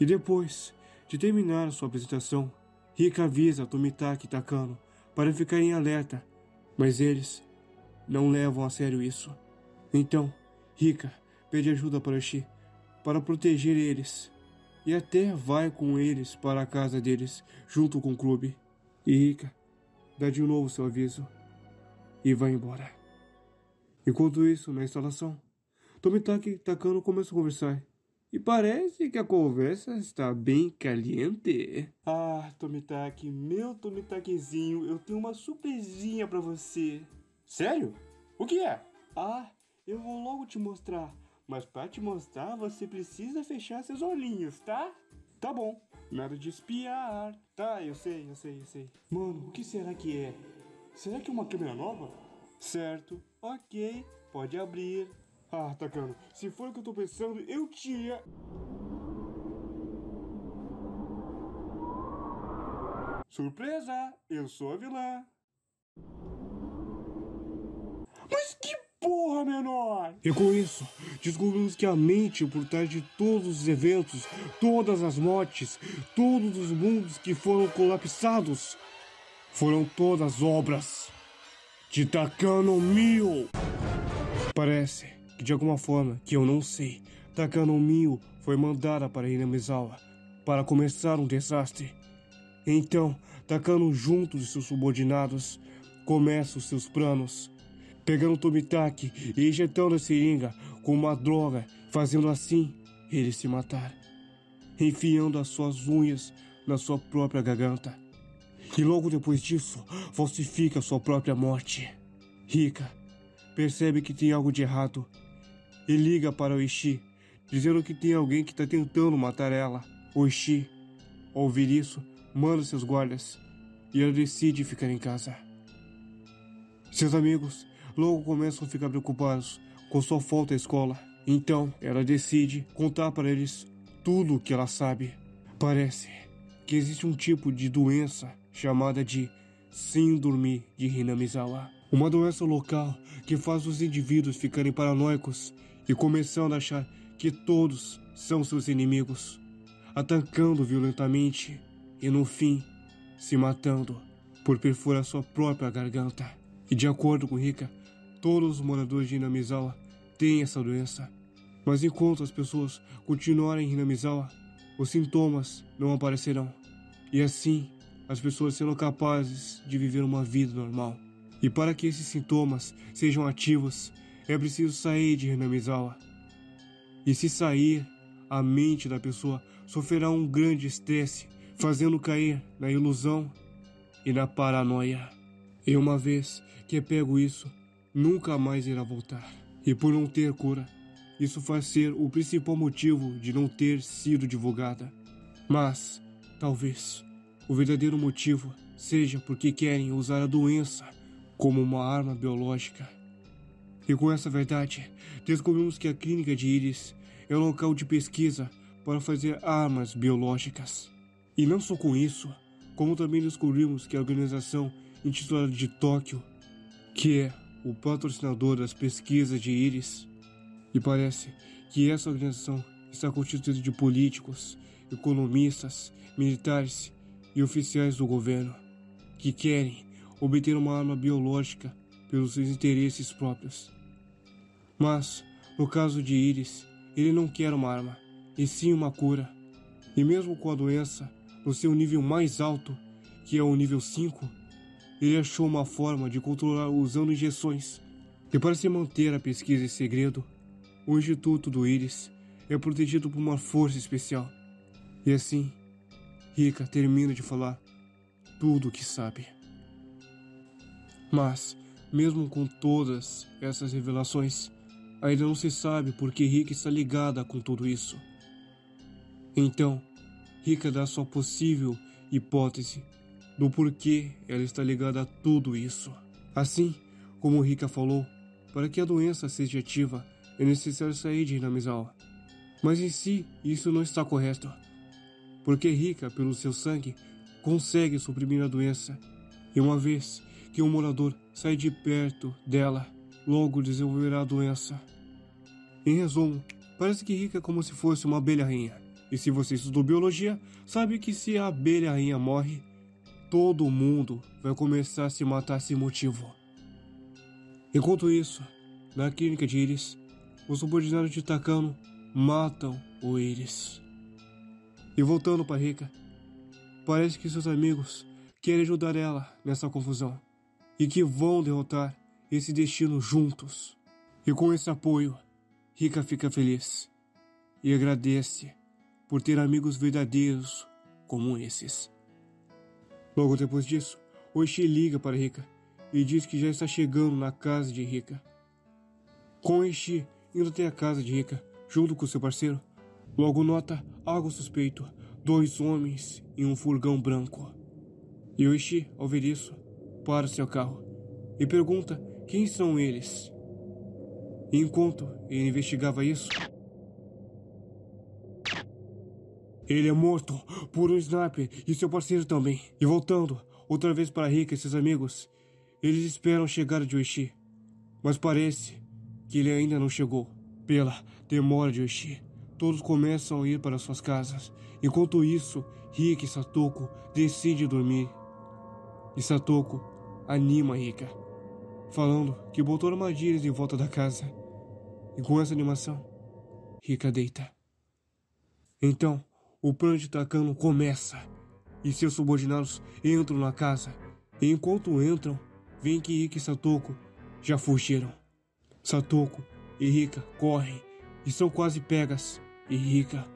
E depois de terminar a sua apresentação, Rika avisa Tomitaki e Takano para ficarem em alerta, mas eles não levam a sério isso. Então, Rika pede ajuda para Shi para proteger eles e até vai com eles para a casa deles junto com o clube. E Rika dá de novo seu aviso e vai embora. Enquanto isso, na instalação, Tomitaki e Takano começam a conversar. E parece que a conversa está bem caliente. Ah, Tomitaki, meu Tomitakizinho, eu tenho uma surpresinha pra você. Sério? O que é? Ah, eu vou logo te mostrar. Mas pra te mostrar, você precisa fechar seus olhinhos, tá? Tá bom. Nada de espiar. Tá, eu sei. Mano, o que será que é? Será que é uma câmera nova? Certo. Ok, pode abrir. Ah, Takano, se for o que eu tô pensando, eu tinha... Surpresa! Eu sou a vilã. Mas que porra, menor! E com isso, descobrimos que a mente por trás de todos os eventos, todas as mortes, todos os mundos que foram colapsados, foram todas obras de Takano Mio. Parece que de alguma forma, que eu não sei, Takano Mio foi mandada para Hinamizawa para começar um desastre. Então, Takano junto de seus subordinados começa os seus planos, pegando Tomitaki e injetando a seringa com uma droga, fazendo assim ele se matar, enfiando as suas unhas na sua própria garganta. E logo depois disso, falsifica sua própria morte. Rika percebe que tem algo de errado e liga para Oishi, dizendo que tem alguém que está tentando matar ela. Oishi, ao ouvir isso, manda seus guardas e ela decide ficar em casa. Seus amigos logo começam a ficar preocupados com sua volta à escola. Então, ela decide contar para eles tudo o que ela sabe. Parece que existe um tipo de doença chamada de Síndrome de Hinamizawa. Uma doença local que faz os indivíduos ficarem paranoicos e começando a achar que todos são seus inimigos, atacando violentamente e, no fim, se matando por perfurar sua própria garganta. E de acordo com Rika, todos os moradores de Hinamizawa têm essa doença. Mas enquanto as pessoas continuarem em Hinamizawa, os sintomas não aparecerão. E assim, as pessoas serão capazes de viver uma vida normal. E para que esses sintomas sejam ativos, é preciso sair de Hinamizawa. E se sair, a mente da pessoa sofrerá um grande estresse, fazendo cair na ilusão e na paranoia. E uma vez que é pego isso, nunca mais irá voltar. E por não ter cura, isso faz ser o principal motivo de não ter sido divulgada. Mas, talvez, o verdadeiro motivo seja porque querem usar a doença como uma arma biológica. E com essa verdade, descobrimos que a clínica de Iris é um local de pesquisa para fazer armas biológicas. E não só com isso, como também descobrimos que a organização intitulada de Tóquio, que é o patrocinador das pesquisas de Iris, e parece que essa organização está constituída de políticos, economistas, militares e oficiais do governo, que querem obter uma arma biológica pelos seus interesses próprios. Mas, no caso de Iris, ele não quer uma arma, e sim uma cura. E mesmo com a doença no seu nível mais alto, que é o nível 5, ele achou uma forma de controlar usando injeções. E para se manter a pesquisa em segredo, o Instituto do Iris é protegido por uma força especial. E assim, Rika termina de falar tudo o que sabe. Mas, mesmo com todas essas revelações, ainda não se sabe por que Rika está ligada com tudo isso. Então, Rika dá sua possível hipótese do porquê ela está ligada a tudo isso. Assim como Rika falou, para que a doença seja ativa, é necessário sair de Hinamizawa. Mas em si, isso não está correto, porque Rika, pelo seu sangue, consegue suprimir a doença, e uma vez que um morador sai de perto dela, logo desenvolverá a doença. Em resumo, parece que Rika é como se fosse uma abelha-rainha, e se você estudou biologia, sabe que se a abelha-rainha morre, todo mundo vai começar a se matar sem motivo. Enquanto isso, na clínica de Iris, os subordinados de Takano matam o Iris. E voltando para Rika, parece que seus amigos querem ajudar ela nessa confusão e que vão derrotar esse destino juntos. E com esse apoio, Rika fica feliz e agradece por ter amigos verdadeiros como esses. Logo depois disso, Oishi liga para Rika e diz que já está chegando na casa de Rika. Com Oishi indo até a casa de Rika, junto com seu parceiro, logo nota algo suspeito, 2 homens em um furgão branco. E Oishi, ao ver isso, para seu carro e pergunta quem são eles. E enquanto ele investigava isso, ele é morto por um sniper e seu parceiro também. E voltando outra vez para Rika e seus amigos, eles esperam a chegada de Oishi, mas parece que ele ainda não chegou. Pela demora de Oishi, todos começam a ir para suas casas. Enquanto isso, Rika e Satoko decidem dormir. E Satoko anima Rika, falando que botou armadilhas em volta da casa. E com essa animação, Rika deita. Então, o plano de Takano começa, e seus subordinados entram na casa. E enquanto entram, veem que Rika e Satoko já fugiram. Satoko e Rika correm e são quase pegas. E Rika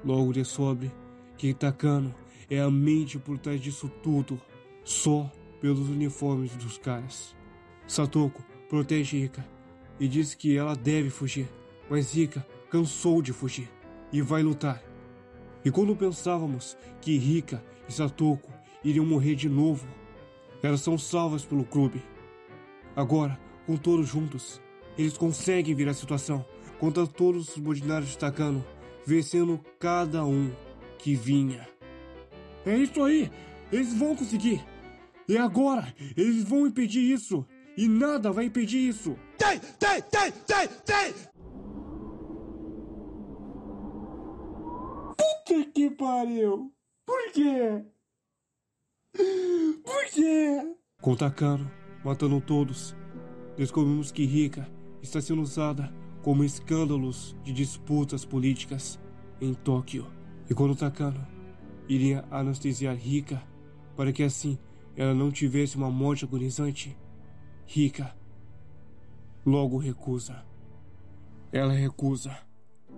logo descobre que Takano é a mente por trás disso tudo, só pelos uniformes dos caras. Satoko protege Rika e diz que ela deve fugir, mas Rika cansou de fugir e vai lutar. E quando pensávamos que Rika e Satoko iriam morrer de novo, elas são salvas pelo clube. Agora, com todos juntos, eles conseguem virar a situação contra todos os subordinados de Takano, vencendo cada um que vinha. É isso aí! Eles vão conseguir! E agora, eles vão impedir isso! E nada vai impedir isso! Tem! Puta que pariu! Por quê? Por quê? Com Takano matando todos, descobrimos que Rika está sendo usada como escândalos de disputas políticas em Tóquio. E quando Takano iria anestesiar Rika para que assim ela não tivesse uma morte agonizante, Rika logo recusa. Ela recusa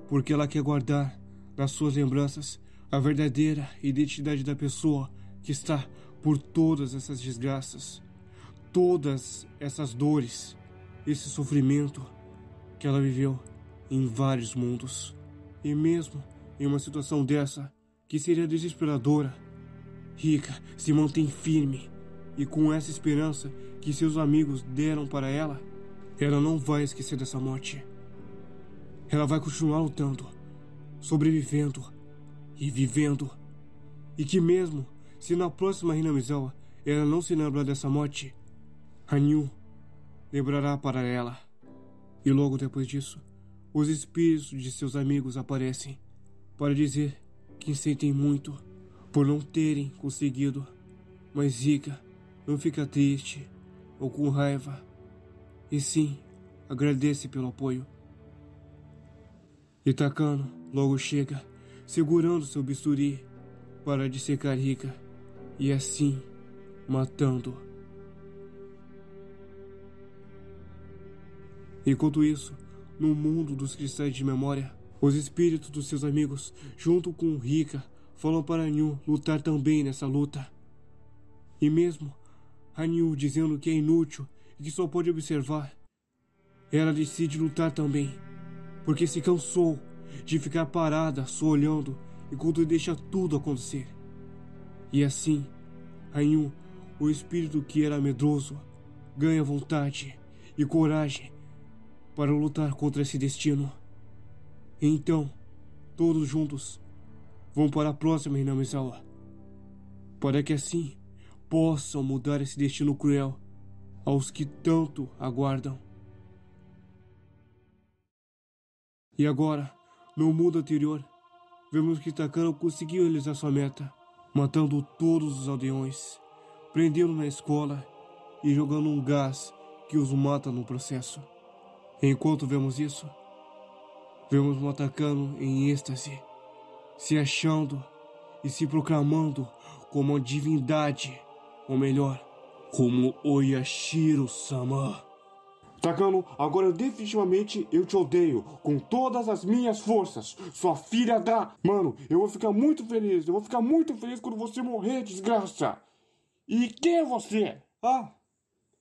porque ela quer guardar nas suas lembranças a verdadeira identidade da pessoa que está por todas essas desgraças, todas essas dores, esse sofrimento que ela viveu em vários mundos. E mesmo em uma situação dessa, que seria desesperadora, Rika se mantém firme e com essa esperança que seus amigos deram para ela, ela não vai esquecer dessa morte. Ela vai continuar lutando, sobrevivendo e vivendo. E que mesmo se na próxima Hinamizawa ela não se lembrar dessa morte, Hanyu lembrará para ela. E logo depois disso, os espíritos de seus amigos aparecem para dizer que sentem muito por não terem conseguido. Mas Rika não fica triste ou com raiva, e sim agradece pelo apoio. E Takano logo chega, segurando seu bisturi para dissecar Rika e assim matando. Enquanto isso, no mundo dos cristais de memória, os espíritos dos seus amigos, junto com Rika, falam para Hanyu lutar também nessa luta. E mesmo Hanyu dizendo que é inútil e que só pode observar, ela decide lutar também, porque se cansou de ficar parada só olhando enquanto deixa tudo acontecer. E assim, Hanyu, o espírito que era medroso, ganha vontade e coragem para lutar contra esse destino. E então, todos juntos vão para a próxima Hinamizawa, para que assim possam mudar esse destino cruel aos que tanto aguardam. E agora, no mundo anterior, vemos que Takano conseguiu realizar sua meta, matando todos os aldeões, prendendo na escola e jogando um gás que os mata no processo. Enquanto vemos isso, vemos um Takano em êxtase, se achando e se proclamando como uma divindade, ou melhor, como Oyashiro-sama. Takano, agora definitivamente eu te odeio com todas as minhas forças, sua filha da... Mano, eu vou ficar muito feliz quando você morrer, desgraça. E quem é você?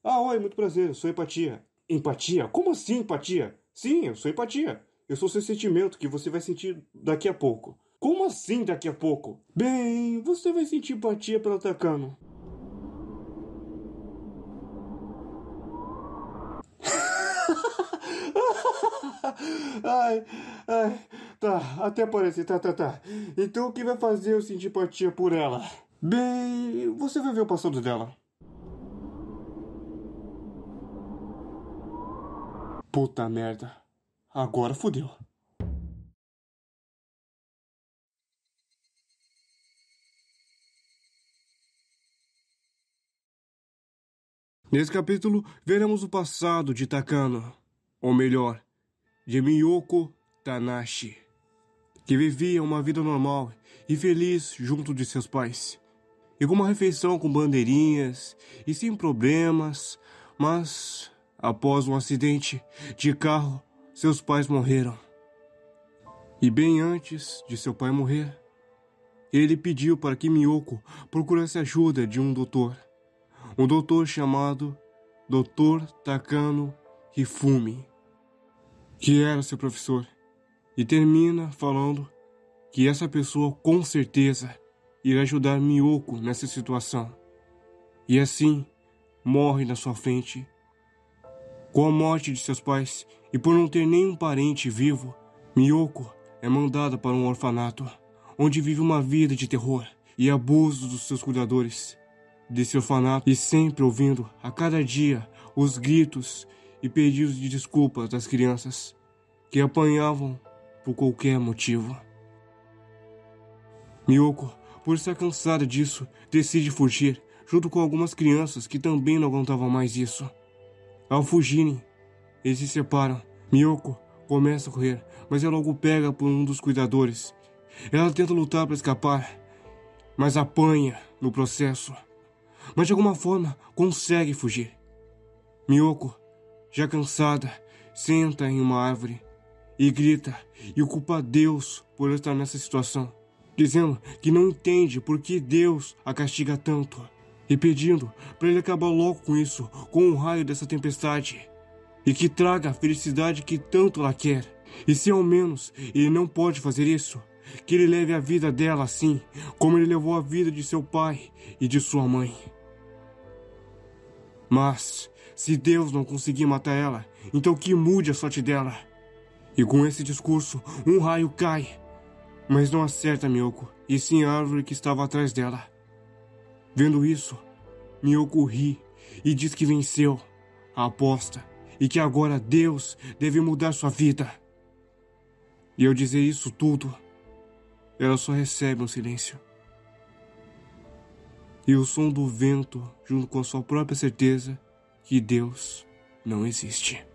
Oi, muito prazer, eu sou Empatia. Empatia? Como assim empatia? Sim, eu sou Empatia. Eu sou seu sentimento que você vai sentir daqui a pouco. Como assim daqui a pouco? Bem, você vai sentir empatia pelo Takano. Tá, até parece, tá. Então o que vai fazer eu sentir empatia por ela? Bem, você vai ver o passado dela. Puta merda. Agora fodeu. Nesse capítulo, veremos o passado de Takano, ou melhor, de Miyoko Tanashi, que vivia uma vida normal e feliz junto de seus pais, e com uma refeição com bandeirinhas e sem problemas, mas após um acidente de carro, seus pais morreram. E bem antes de seu pai morrer, ele pediu para que Miyoko procurasse ajuda de um doutor chamado Dr. Takano Hifumi, que era seu professor, e termina falando que essa pessoa com certeza irá ajudar Miyoko nessa situação. E assim, morre na sua frente. Com a morte de seus pais e por não ter nenhum parente vivo, Miyoko é mandada para um orfanato, onde vive uma vida de terror e abuso dos seus cuidadores desse orfanato, e sempre ouvindo a cada dia os gritos e pedidos de desculpas das crianças que apanhavam por qualquer motivo. Miyoko, por estar cansada disso, decide fugir junto com algumas crianças que também não aguentavam mais isso. Ao fugirem, eles se separam. Miyoko começa a correr, mas é logo pega por um dos cuidadores. Ela tenta lutar para escapar, mas apanha no processo. Mas de alguma forma consegue fugir. Miyoko, já cansada, senta em uma árvore e grita e culpa Deus por estar nessa situação, dizendo que não entende por que Deus a castiga tanto e pedindo para ele acabar logo com isso, com o raio dessa tempestade, e que traga a felicidade que tanto ela quer. E se ao menos ele não pode fazer isso, que ele leve a vida dela assim como ele levou a vida de seu pai e de sua mãe. Mas se Deus não conseguir matar ela, então que mude a sorte dela. E com esse discurso, um raio cai, mas não acerta Miyoko, e sim a árvore que estava atrás dela. Vendo isso, Miyoko ri e diz que venceu a aposta e que agora Deus deve mudar sua vida. E ao dizer isso tudo, ela só recebe um silêncio. E o som do vento, junto com a sua própria certeza que Deus não existe.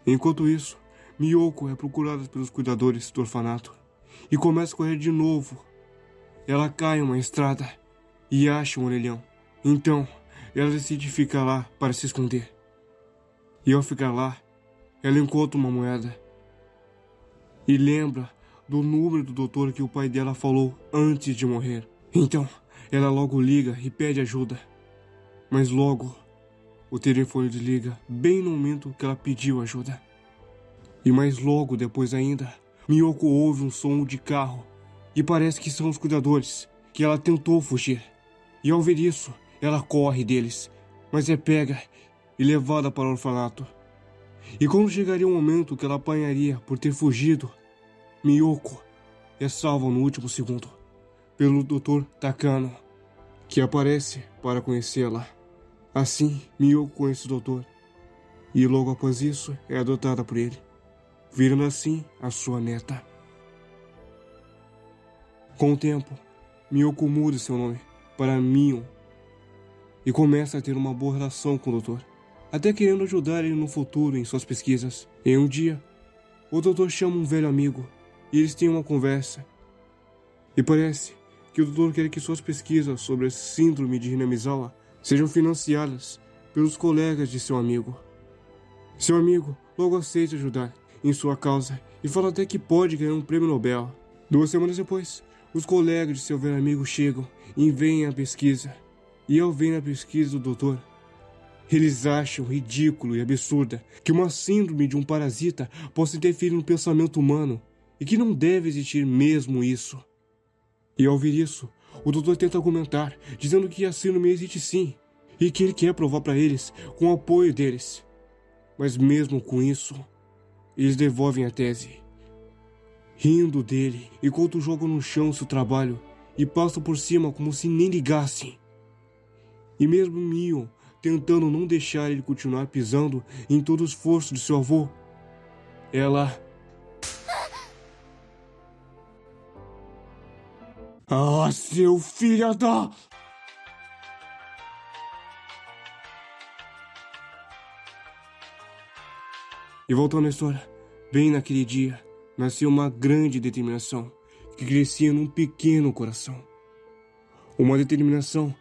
Enquanto isso, Miyoko é procurada pelos cuidadores do orfanato e começa a correr de novo. Ela cai em uma estrada e acha um orelhão. Então, ela decide ficar lá para se esconder. E ao ficar lá, ela encontra uma moeda e lembra do número do doutor que o pai dela falou antes de morrer. Então, ela logo liga e pede ajuda. Mas logo, o telefone desliga bem no momento que ela pediu ajuda. E mais logo depois ainda, Miyoko ouve um som de carro e parece que são os cuidadores, que ela tentou fugir. E ao ver isso, ela corre deles, mas é pega e levada para o orfanato. E quando chegaria o momento que ela apanharia por ter fugido, Miyoko é salva no último segundo pelo Dr. Takano, que aparece para conhecê-la. Assim, Miyoko conhece o doutor e logo após isso é adotada por ele, virando assim a sua neta. Com o tempo, Miyoko muda seu nome para Mion e começa a ter uma boa relação com o doutor, até querendo ajudar ele no futuro em suas pesquisas. Em um dia, o doutor chama um velho amigo e eles têm uma conversa. E parece que o doutor quer que suas pesquisas sobre a síndrome de Hinamizawa sejam financiadas pelos colegas de seu amigo. Seu amigo logo aceita ajudar em sua causa e fala até que pode ganhar um prêmio Nobel. 2 semanas depois, os colegas de seu velho amigo chegam e veem a pesquisa. E ao verem a pesquisa do doutor, eles acham ridículo e absurda que uma síndrome de um parasita possa interferir no pensamento humano e que não deve existir mesmo isso. E ao ouvir isso, o doutor tenta argumentar, dizendo que a síndrome existe sim e que ele quer provar para eles com o apoio deles. Mas mesmo com isso, eles devolvem a tese, rindo dele enquanto jogam no chão seu trabalho e passam por cima como se nem ligassem. E mesmo Mion tentando não deixar ele continuar pisando em todo o esforço de seu avô, ela... Ah, seu filho da... E voltando à história, bem naquele dia, nasceu uma grande determinação que crescia num pequeno coração. Uma determinação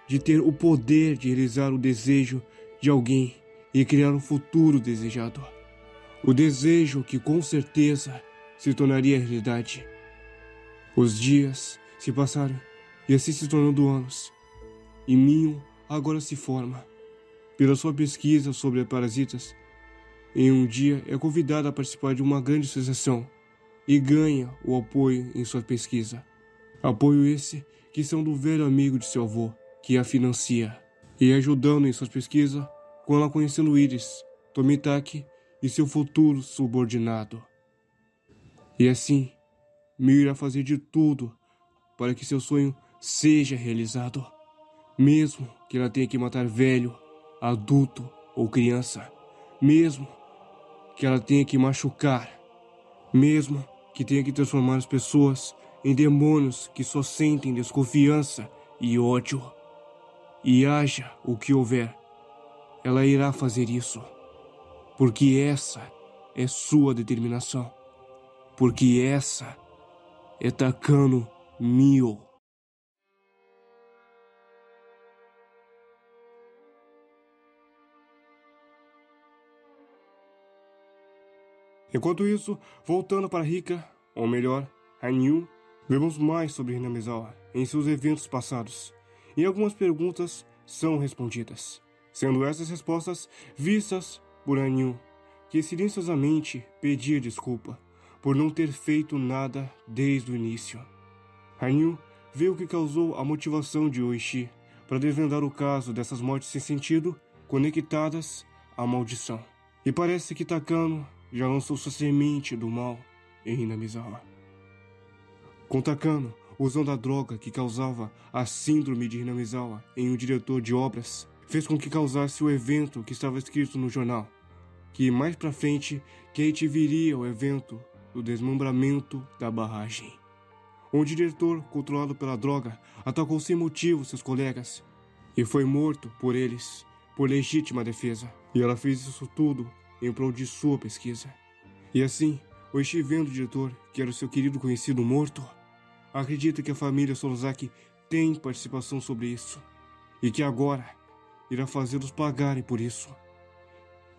de ter o poder de realizar o desejo de alguém e criar o futuro desejado. O desejo que com certeza se tornaria realidade. Os dias se passaram e assim se tornando anos. E Mion agora se forma. pela sua pesquisa sobre parasitas. Em um dia é convidada a participar de uma grande associação e ganha o apoio em sua pesquisa. Apoio esse que são do velho amigo de seu avô, que a financia, e ajudando em suas pesquisas, com ela conhecendo Iris, Tomitaki e seu futuro subordinado. E assim, Mio irá fazer de tudo para que seu sonho seja realizado, mesmo que ela tenha que matar velho, adulto ou criança, mesmo que ela tenha que machucar, mesmo que tenha que transformar as pessoas em demônios que só sentem desconfiança e ódio. E haja o que houver, ela irá fazer isso, porque essa é sua determinação, porque essa é Takano Mio. Enquanto isso, voltando para Rika, ou melhor, Hanyu, vemos mais sobre Hinamizawa em seus eventos passados, e algumas perguntas são respondidas, sendo essas respostas vistas por Hanyu, que silenciosamente pedia desculpa por não ter feito nada desde o início. Hanyu vê o que causou a motivação de Oishi para desvendar o caso dessas mortes sem sentido conectadas à maldição. E parece que Takano já lançou sua semente do mal em Hinamizawa. Com Takano usando a droga que causava a síndrome de Hinamizawa em um diretor de obras, fez com que causasse o evento que estava escrito no jornal, que mais pra frente Kate viria o evento do desmembramento da barragem. Um diretor controlado pela droga atacou sem motivo seus colegas e foi morto por eles por legítima defesa. E ela fez isso tudo em prol de sua pesquisa. E assim, Oishi, vendo o diretor, que era o seu querido conhecido, morto, acredita que a família Sorosaki tem participação sobre isso e que agora irá fazê-los pagarem por isso.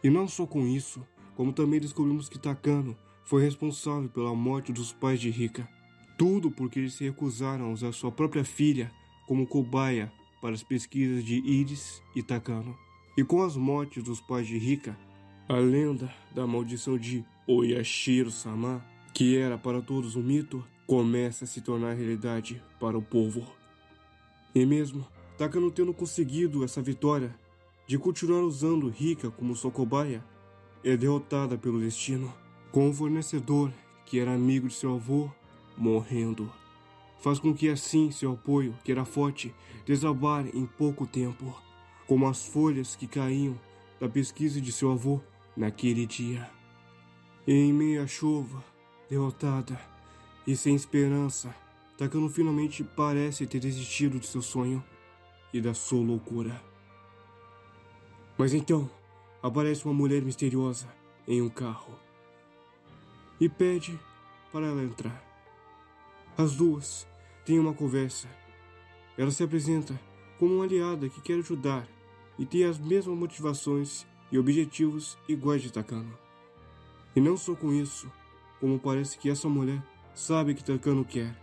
E não só com isso, como também descobrimos que Takano foi responsável pela morte dos pais de Rika. Tudo porque eles se recusaram a usar sua própria filha como cobaia para as pesquisas de Iris e Takano. E com as mortes dos pais de Rika, a lenda da maldição de Oyashiro-sama, que era para todos um mito, começa a se tornar realidade para o povo. E mesmo Takano tendo conseguido essa vitória de continuar usando Rika como sua cobaia, é derrotada pelo destino, com o fornecedor, que era amigo de seu avô, morrendo. Faz com que assim seu apoio, que era forte, desabar em pouco tempo, como as folhas que caíam da pesquisa de seu avô naquele dia. E em meio à chuva, derrotada e sem esperança, Takano finalmente parece ter desistido de seu sonho e da sua loucura. Mas então, aparece uma mulher misteriosa em um carro e pede para ela entrar. As duas têm uma conversa. Ela se apresenta como uma aliada que quer ajudar e tem as mesmas motivações e objetivos iguais de Takano. E não só com isso, como parece que essa mulher sabe o que Takano quer,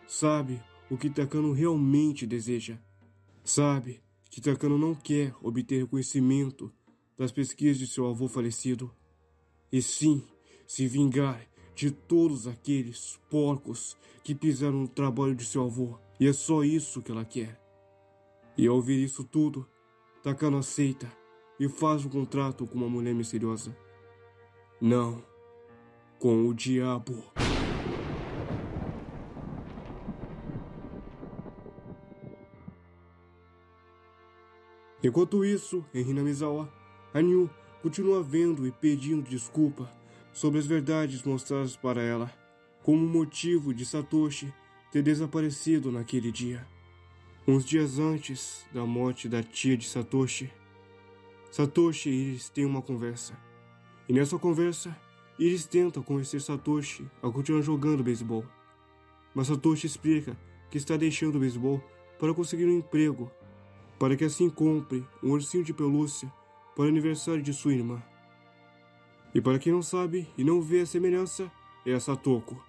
sabe o que Takano realmente deseja, sabe que Takano não quer obter reconhecimento das pesquisas de seu avô falecido, e sim se vingar de todos aqueles porcos que pisaram no trabalho de seu avô, e é só isso que ela quer. E ao ouvir isso tudo, Takano aceita e faz um contrato com uma mulher misteriosa. Não, com o diabo. Enquanto isso, em Hinamizawa, Hanyu continua vendo e pedindo desculpa sobre as verdades mostradas para ela, como motivo de Satoshi ter desaparecido naquele dia. Uns dias antes da morte da tia de Satoshi, Satoshi e Iris têm uma conversa. E nessa conversa, Iris tenta convencer Satoshi a continuar jogando beisebol. Mas Satoshi explica que está deixando o beisebol para conseguir um emprego, para que assim compre um ursinho de pelúcia para o aniversário de sua irmã. E para quem não sabe e não vê a semelhança, é a Satoko.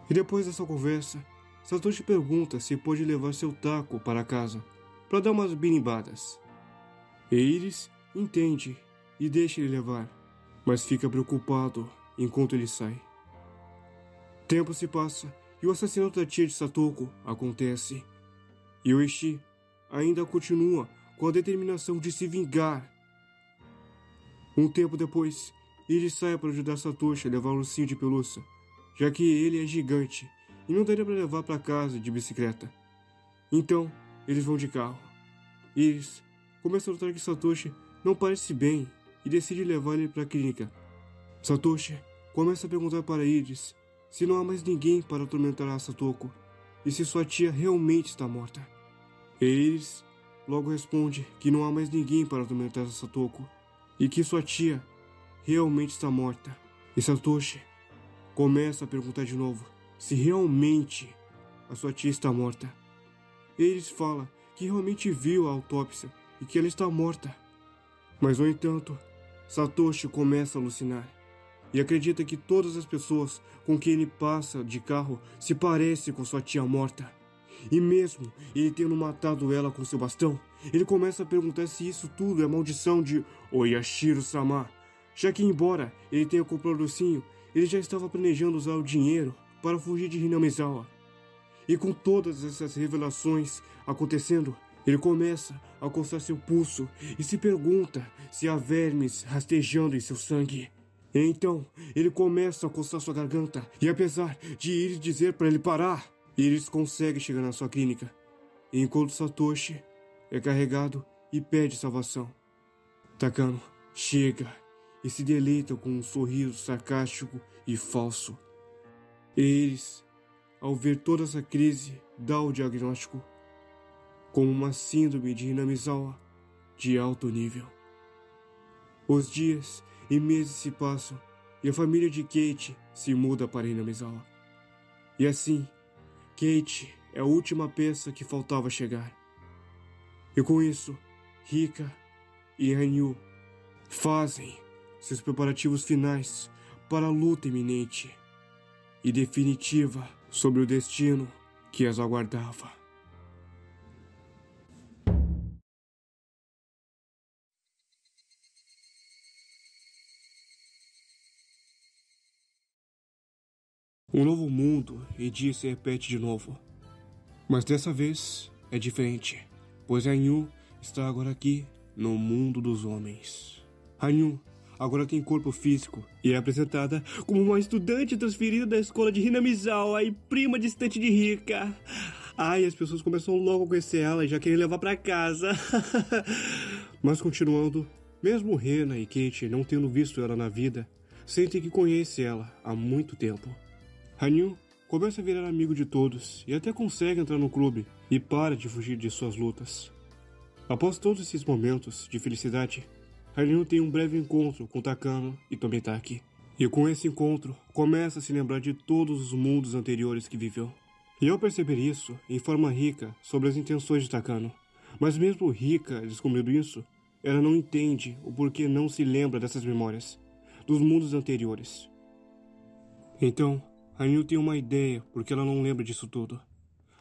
E depois dessa conversa, Satoshi pergunta se pode levar seu taco para casa, para dar umas birimbadas. E Iris entende e deixa ele levar, mas fica preocupado enquanto ele sai. Tempo se passa e o assassinato da tia de Satoko acontece. E Oishi ainda continua com a determinação de se vingar. Um tempo depois, Iris sai para ajudar Satoshi a levar o ursinho de pelúcia, já que ele é gigante e não daria para levar para casa de bicicleta. Então, eles vão de carro. Iris começa a notar que Satoshi não parece bem e decide levar ele para a clínica. Satoshi começa a perguntar para Iris se não há mais ninguém para atormentar a Satoko e se sua tia realmente está morta. E Iris logo responde que não há mais ninguém para atormentar a Satoko e que sua tia realmente está morta. E Satoshi começa a perguntar de novo se realmente a sua tia está morta. Iris fala que realmente viu a autópsia e que ela está morta. Mas, no entanto, Satoshi começa a alucinar e acredita que todas as pessoas com quem ele passa de carro se parecem com sua tia morta. E mesmo ele tendo matado ela com seu bastão, ele começa a perguntar se isso tudo é maldição de Oyashiro-sama, já que, embora ele tenha comprado o ursinho, ele já estava planejando usar o dinheiro para fugir de Hinamizawa. E com todas essas revelações acontecendo, ele começa a coçar seu pulso e se pergunta se há vermes rastejando em seu sangue. E então, ele começa a coçar sua garganta e, apesar de Iris dizer para ele parar, Iris consegue chegar na sua clínica, enquanto Satoshi é carregado e pede salvação. Takano chega e se deleita com um sorriso sarcástico e falso. E Iris, ao ver toda essa crise, dá o diagnóstico como uma síndrome de Hinamizawa de alto nível. Os dias e meses se passam e a família de Kate se muda para Hinamizawa. E assim, Kate é a última peça que faltava chegar. E com isso, Rika e Hanyu fazem seus preparativos finais para a luta iminente e definitiva sobre o destino que as aguardava. Um novo mundo e dia se repete de novo. Mas dessa vez é diferente, pois Hanyu está agora aqui no mundo dos homens. Hanyu agora tem corpo físico e é apresentada como uma estudante transferida da escola de Hinamizawa e prima distante de Rika. Ai, as pessoas começam logo a conhecer ela e já querem levar pra casa. Mas continuando, mesmo Rena e Kate não tendo visto ela na vida, sentem que conhece ela há muito tempo. Hanyu começa a virar amigo de todos e até consegue entrar no clube e para de fugir de suas lutas. Após todos esses momentos de felicidade, Hanyu tem um breve encontro com Takano e Tomitaki. E com esse encontro, começa a se lembrar de todos os mundos anteriores que viveu. E ao perceber isso, informa Rika sobre as intenções de Takano. Mas mesmo Rika descobrindo isso, ela não entende o porquê não se lembra dessas memórias, dos mundos anteriores. Então, Hanyu tem uma ideia porque ela não lembra disso tudo.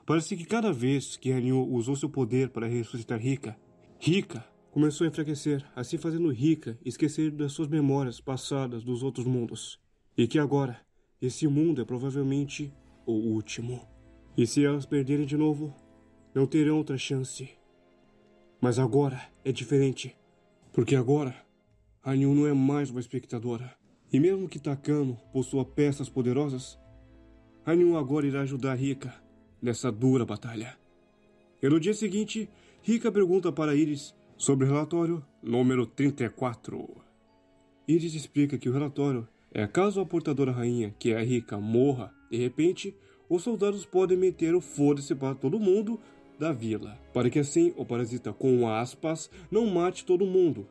Parece que cada vez que Hanyu usou seu poder para ressuscitar Rika, Rika começou a enfraquecer, assim fazendo Rika esquecer das suas memórias passadas dos outros mundos. E que agora, esse mundo é provavelmente o último. E se elas perderem de novo, não terão outra chance. Mas agora é diferente, porque agora Hanyu não é mais uma espectadora. E mesmo que Takano possua peças poderosas, Hanyu agora irá ajudar Rika nessa dura batalha. E no dia seguinte, Rika pergunta para Iris sobre o relatório número 34. Iris explica que o relatório é caso a portadora rainha, que é a Rika, morra de repente, os soldados podem meter o foda-se para todo mundo da vila, para que assim o parasita com aspas não mate todo mundo,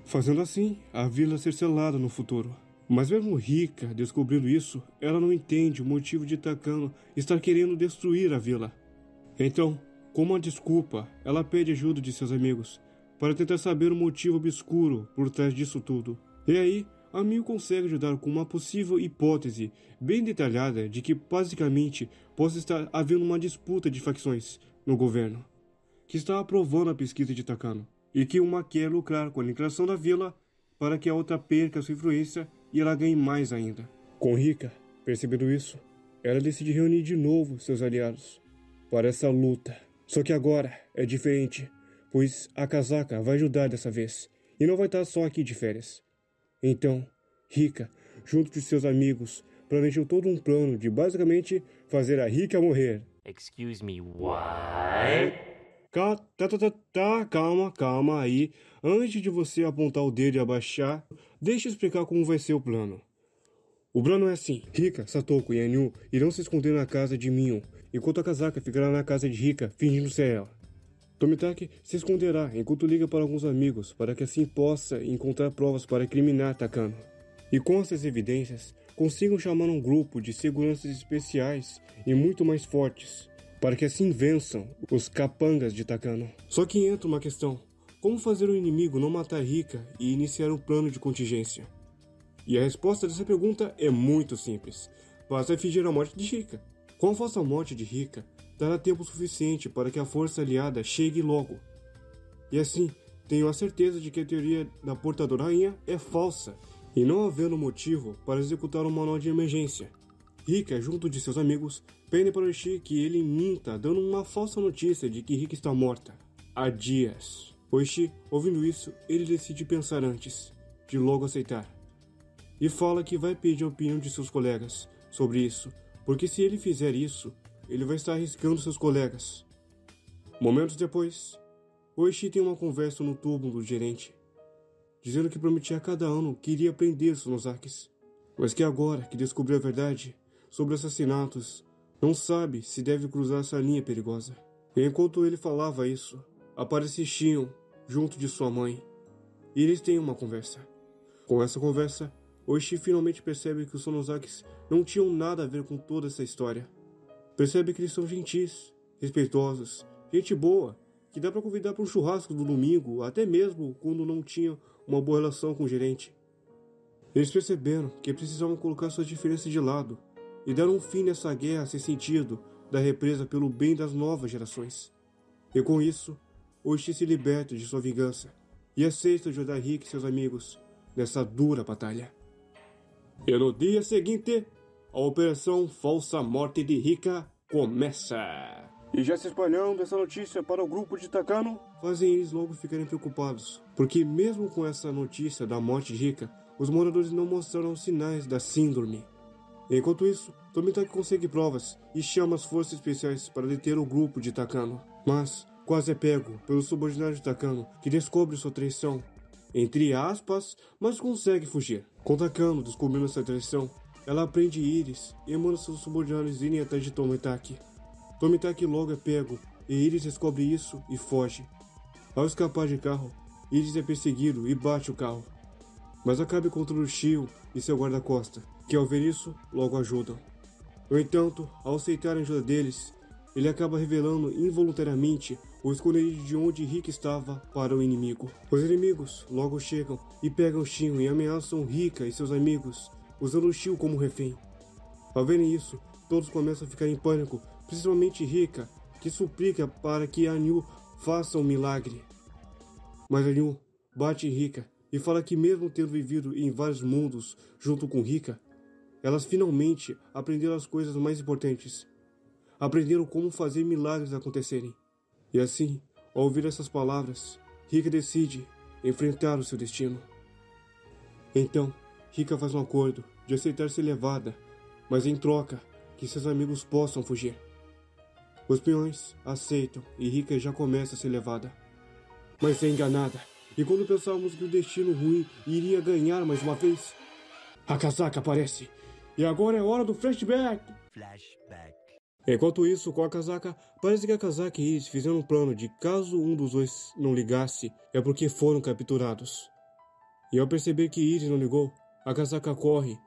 fazendo assim a vila ser selada no futuro. Mas mesmo Rika descobrindo isso, ela não entende o motivo de Takano estar querendo destruir a vila. Então, como uma desculpa, ela pede ajuda de seus amigos para tentar saber o motivo obscuro por trás disso tudo. E aí, a Miu consegue ajudar com uma possível hipótese bem detalhada de que basicamente possa estar havendo uma disputa de facções no governo, que está aprovando a pesquisa de Takano. e que uma quer lucrar com a aniquilação da vila para que a outra perca sua influência e ela ganhe mais ainda. Com Rika, percebendo isso, ela decide reunir de novo seus aliados para essa luta. Só que agora é diferente, pois a casaca vai ajudar dessa vez e não vai estar só aqui de férias. Então, Rika, junto de seus amigos, planejou todo um plano de basicamente fazer a Rika morrer. Excuse me, what? Calma aí. Antes de você apontar o dedo e abaixar, deixa eu explicar como vai ser o plano. O plano é assim: Rika, Satoko e Anyu irão se esconder na casa de Mion, enquanto a casaca ficará na casa de Rika, fingindo ser ela. Tomitaki se esconderá enquanto liga para alguns amigos, para que assim possa encontrar provas para incriminar Takano. E com essas evidências, consigam chamar um grupo de seguranças especiais e muito mais fortes, para que assim vençam os capangas de Takano. Só que entra uma questão: como fazer o inimigo não matar Rika e iniciar um plano de contingência? E a resposta dessa pergunta é muito simples: basta fingir a morte de Rika. Com a falsa morte de Rika, dará tempo suficiente para que a força aliada chegue logo. E assim, tenho a certeza de que a teoria da portadora rainha é falsa, e não havendo motivo para executar um manual de emergência. Rika, junto de seus amigos, pedem para Oishi que ele minta, dando uma falsa notícia de que Rika está morta há dias. Oishi, ouvindo isso, ele decide pensar antes de logo aceitar. E fala que vai pedir a opinião de seus colegas sobre isso, porque se ele fizer isso, ele vai estar arriscando seus colegas. Momentos depois, Oishi tem uma conversa no túmulo do gerente, dizendo que prometia a cada ano que iria prender os Nozakis, mas que agora que descobriu a verdade sobre assassinatos, não sabe se deve cruzar essa linha perigosa. E enquanto ele falava isso, aparece Shion junto de sua mãe, e eles têm uma conversa. Com essa conversa, Oishi finalmente percebe que os Sonozakis não tinham nada a ver com toda essa história. Percebe que eles são gentis, respeitosos, gente boa, que dá para convidar para um churrasco do domingo, até mesmo quando não tinham uma boa relação com o gerente. Eles perceberam que precisavam colocar suas diferenças de lado e dar um fim nessa guerra sem sentido da represa pelo bem das novas gerações. E com isso, Oishi se liberta de sua vingança e aceita ajudar Rika e seus amigos nessa dura batalha. E no dia seguinte, a operação Falsa Morte de Rika começa. E já se espalhando essa notícia para o grupo de Takano, fazem eles logo ficarem preocupados, porque mesmo com essa notícia da morte de Rika, os moradores não mostraram sinais da síndrome. Enquanto isso, Tomitaki consegue provas e chama as forças especiais para deter o grupo de Takano, mas quase é pego pelo subordinado de Takano, que descobre sua traição, entre aspas, mas consegue fugir. Com Takano descobrindo essa traição, ela prende Iris e manda seus subordinados irem atrás de Tomitaki. Tomitaki logo é pego e Iris descobre isso e foge. Ao escapar de carro, Iris é perseguido e bate o carro, mas acaba encontrando Shion e seu guarda-costa, que ao ver isso, logo ajudam. No entanto, ao aceitar a ajuda deles, ele acaba revelando involuntariamente o esconderijo de onde Rika estava para o inimigo. Os inimigos logo chegam e pegam Shion e ameaçam Rika e seus amigos, usando Shion como refém. Ao verem isso, todos começam a ficar em pânico, principalmente Rika, que suplica para que Anyu faça um milagre. Mas Anyu bate em Rika e fala que mesmo tendo vivido em vários mundos junto com Rika, elas finalmente aprenderam as coisas mais importantes. Aprenderam como fazer milagres acontecerem. E assim, ao ouvir essas palavras, Rika decide enfrentar o seu destino. Então, Rika faz um acordo de aceitar ser levada, mas em troca, que seus amigos possam fugir. Os peões aceitam e Rika já começa a ser levada. Mas é enganada, e quando pensávamos que o destino ruim iria ganhar mais uma vez, a casaca aparece, e agora é hora do flashback! Enquanto isso, com a casaca, parece que a casaca e Iris fizeram um plano de caso um dos dois não ligasse, é porque foram capturados. E ao perceber que Iris não ligou, a casaca corre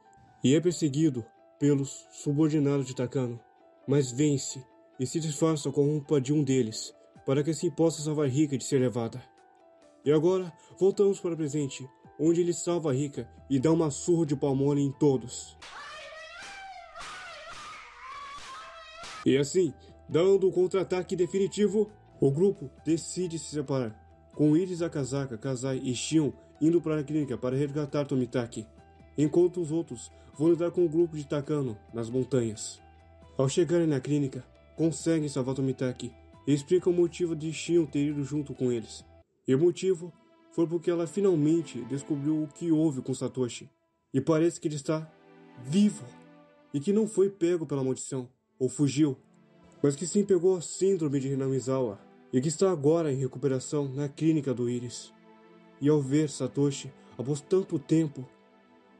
e é perseguido pelos subordinados de Takano, mas vence e se disfarça com a roupa de um deles, para que assim possa salvar Rika de ser levada. E agora, voltamos para o presente, onde ele salva Rika e dá uma surra de pau mole em todos. E assim, dando o contra-ataque definitivo, o grupo decide se separar, com Iris, Akazaka, Kazai e Shion indo para a clínica para resgatar Tomitaki, enquanto os outros vão lidar com o grupo de Takano nas montanhas. Ao chegarem na clínica, conseguem salvar Tomitaki e explicam o motivo de Shion ter ido junto com eles. E o motivo foi porque ela finalmente descobriu o que houve com Satoshi, e parece que ele está vivo, e que não foi pego pela maldição, ou fugiu, mas que sim pegou a síndrome de Hinamizawa, e que está agora em recuperação na clínica do Iris. E ao ver Satoshi, após tanto tempo,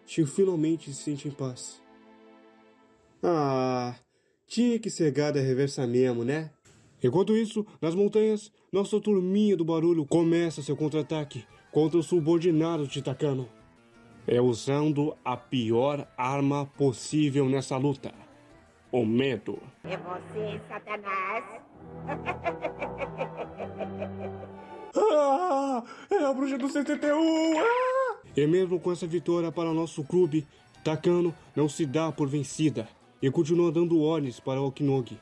Shion finalmente se sente em paz. Ah, tinha que ser gada reversa mesmo, né? Enquanto isso, nas montanhas, nossa turminha do barulho começa seu contra-ataque contra os subordinados de Takano. É usando a pior arma possível nessa luta: o medo. É você, Satanás? Ah, é a bruxa do 71! Ah! E mesmo com essa vitória para nosso clube, Takano não se dá por vencida e continua dando ordens para Okinogi,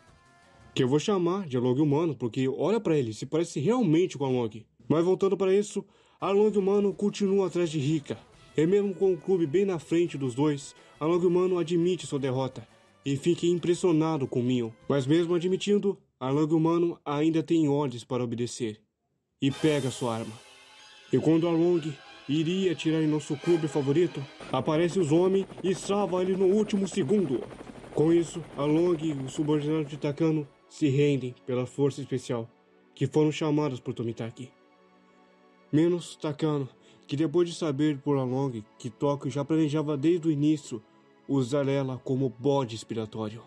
que eu vou chamar de Arlong Humano, porque olha para ele, se parece realmente com a Arlong. Mas voltando para isso, Arlong Humano continua atrás de Rika, e mesmo com o clube bem na frente dos dois, Arlong Humano admite sua derrota e fica impressionado com Mion. Mas mesmo admitindo, Arlong Humano ainda tem ordens para obedecer e pega sua arma. E quando Arlong iria atirar em nosso clube favorito, aparece os homens e salva ele no último segundo. Com isso, Arlong e os subordinados de Takano se rendem pela força especial, que foram chamados por Tomitaki. Menos Takano, que depois de saber por Arlong que Tóquio já planejava desde o início usar ela como bode expiatório.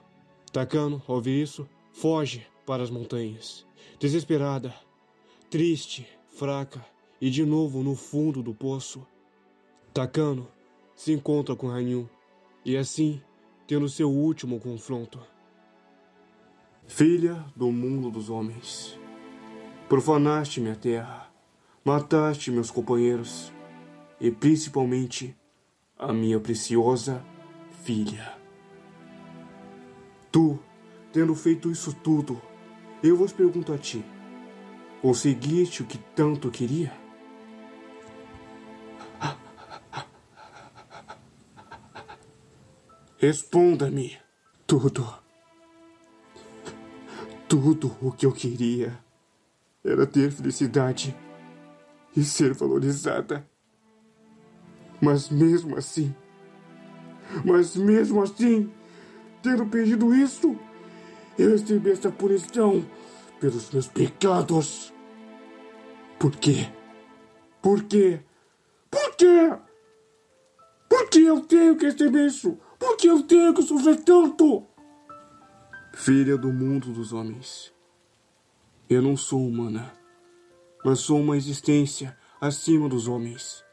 Takano, ao ouvir isso, foge para as montanhas, desesperada, triste, fraca e de novo no fundo do poço. Takano se encontra com Hanyu e assim tendo seu último confronto. Filha do mundo dos homens, profanaste minha terra, mataste meus companheiros e principalmente a minha preciosa filha. Tu, tendo feito isso tudo, eu vos pergunto a ti, conseguiste o que tanto queria? Responda-me. Tudo o que eu queria era ter felicidade e ser valorizada. Mas mesmo assim, tendo perdido isso, eu recebi essa punição pelos meus pecados. Por quê? Por quê? Por quê? Por que eu tenho que receber isso? Por que eu tenho que sofrer tanto? Filha do mundo dos homens, eu não sou humana, mas sou uma existência acima dos homens.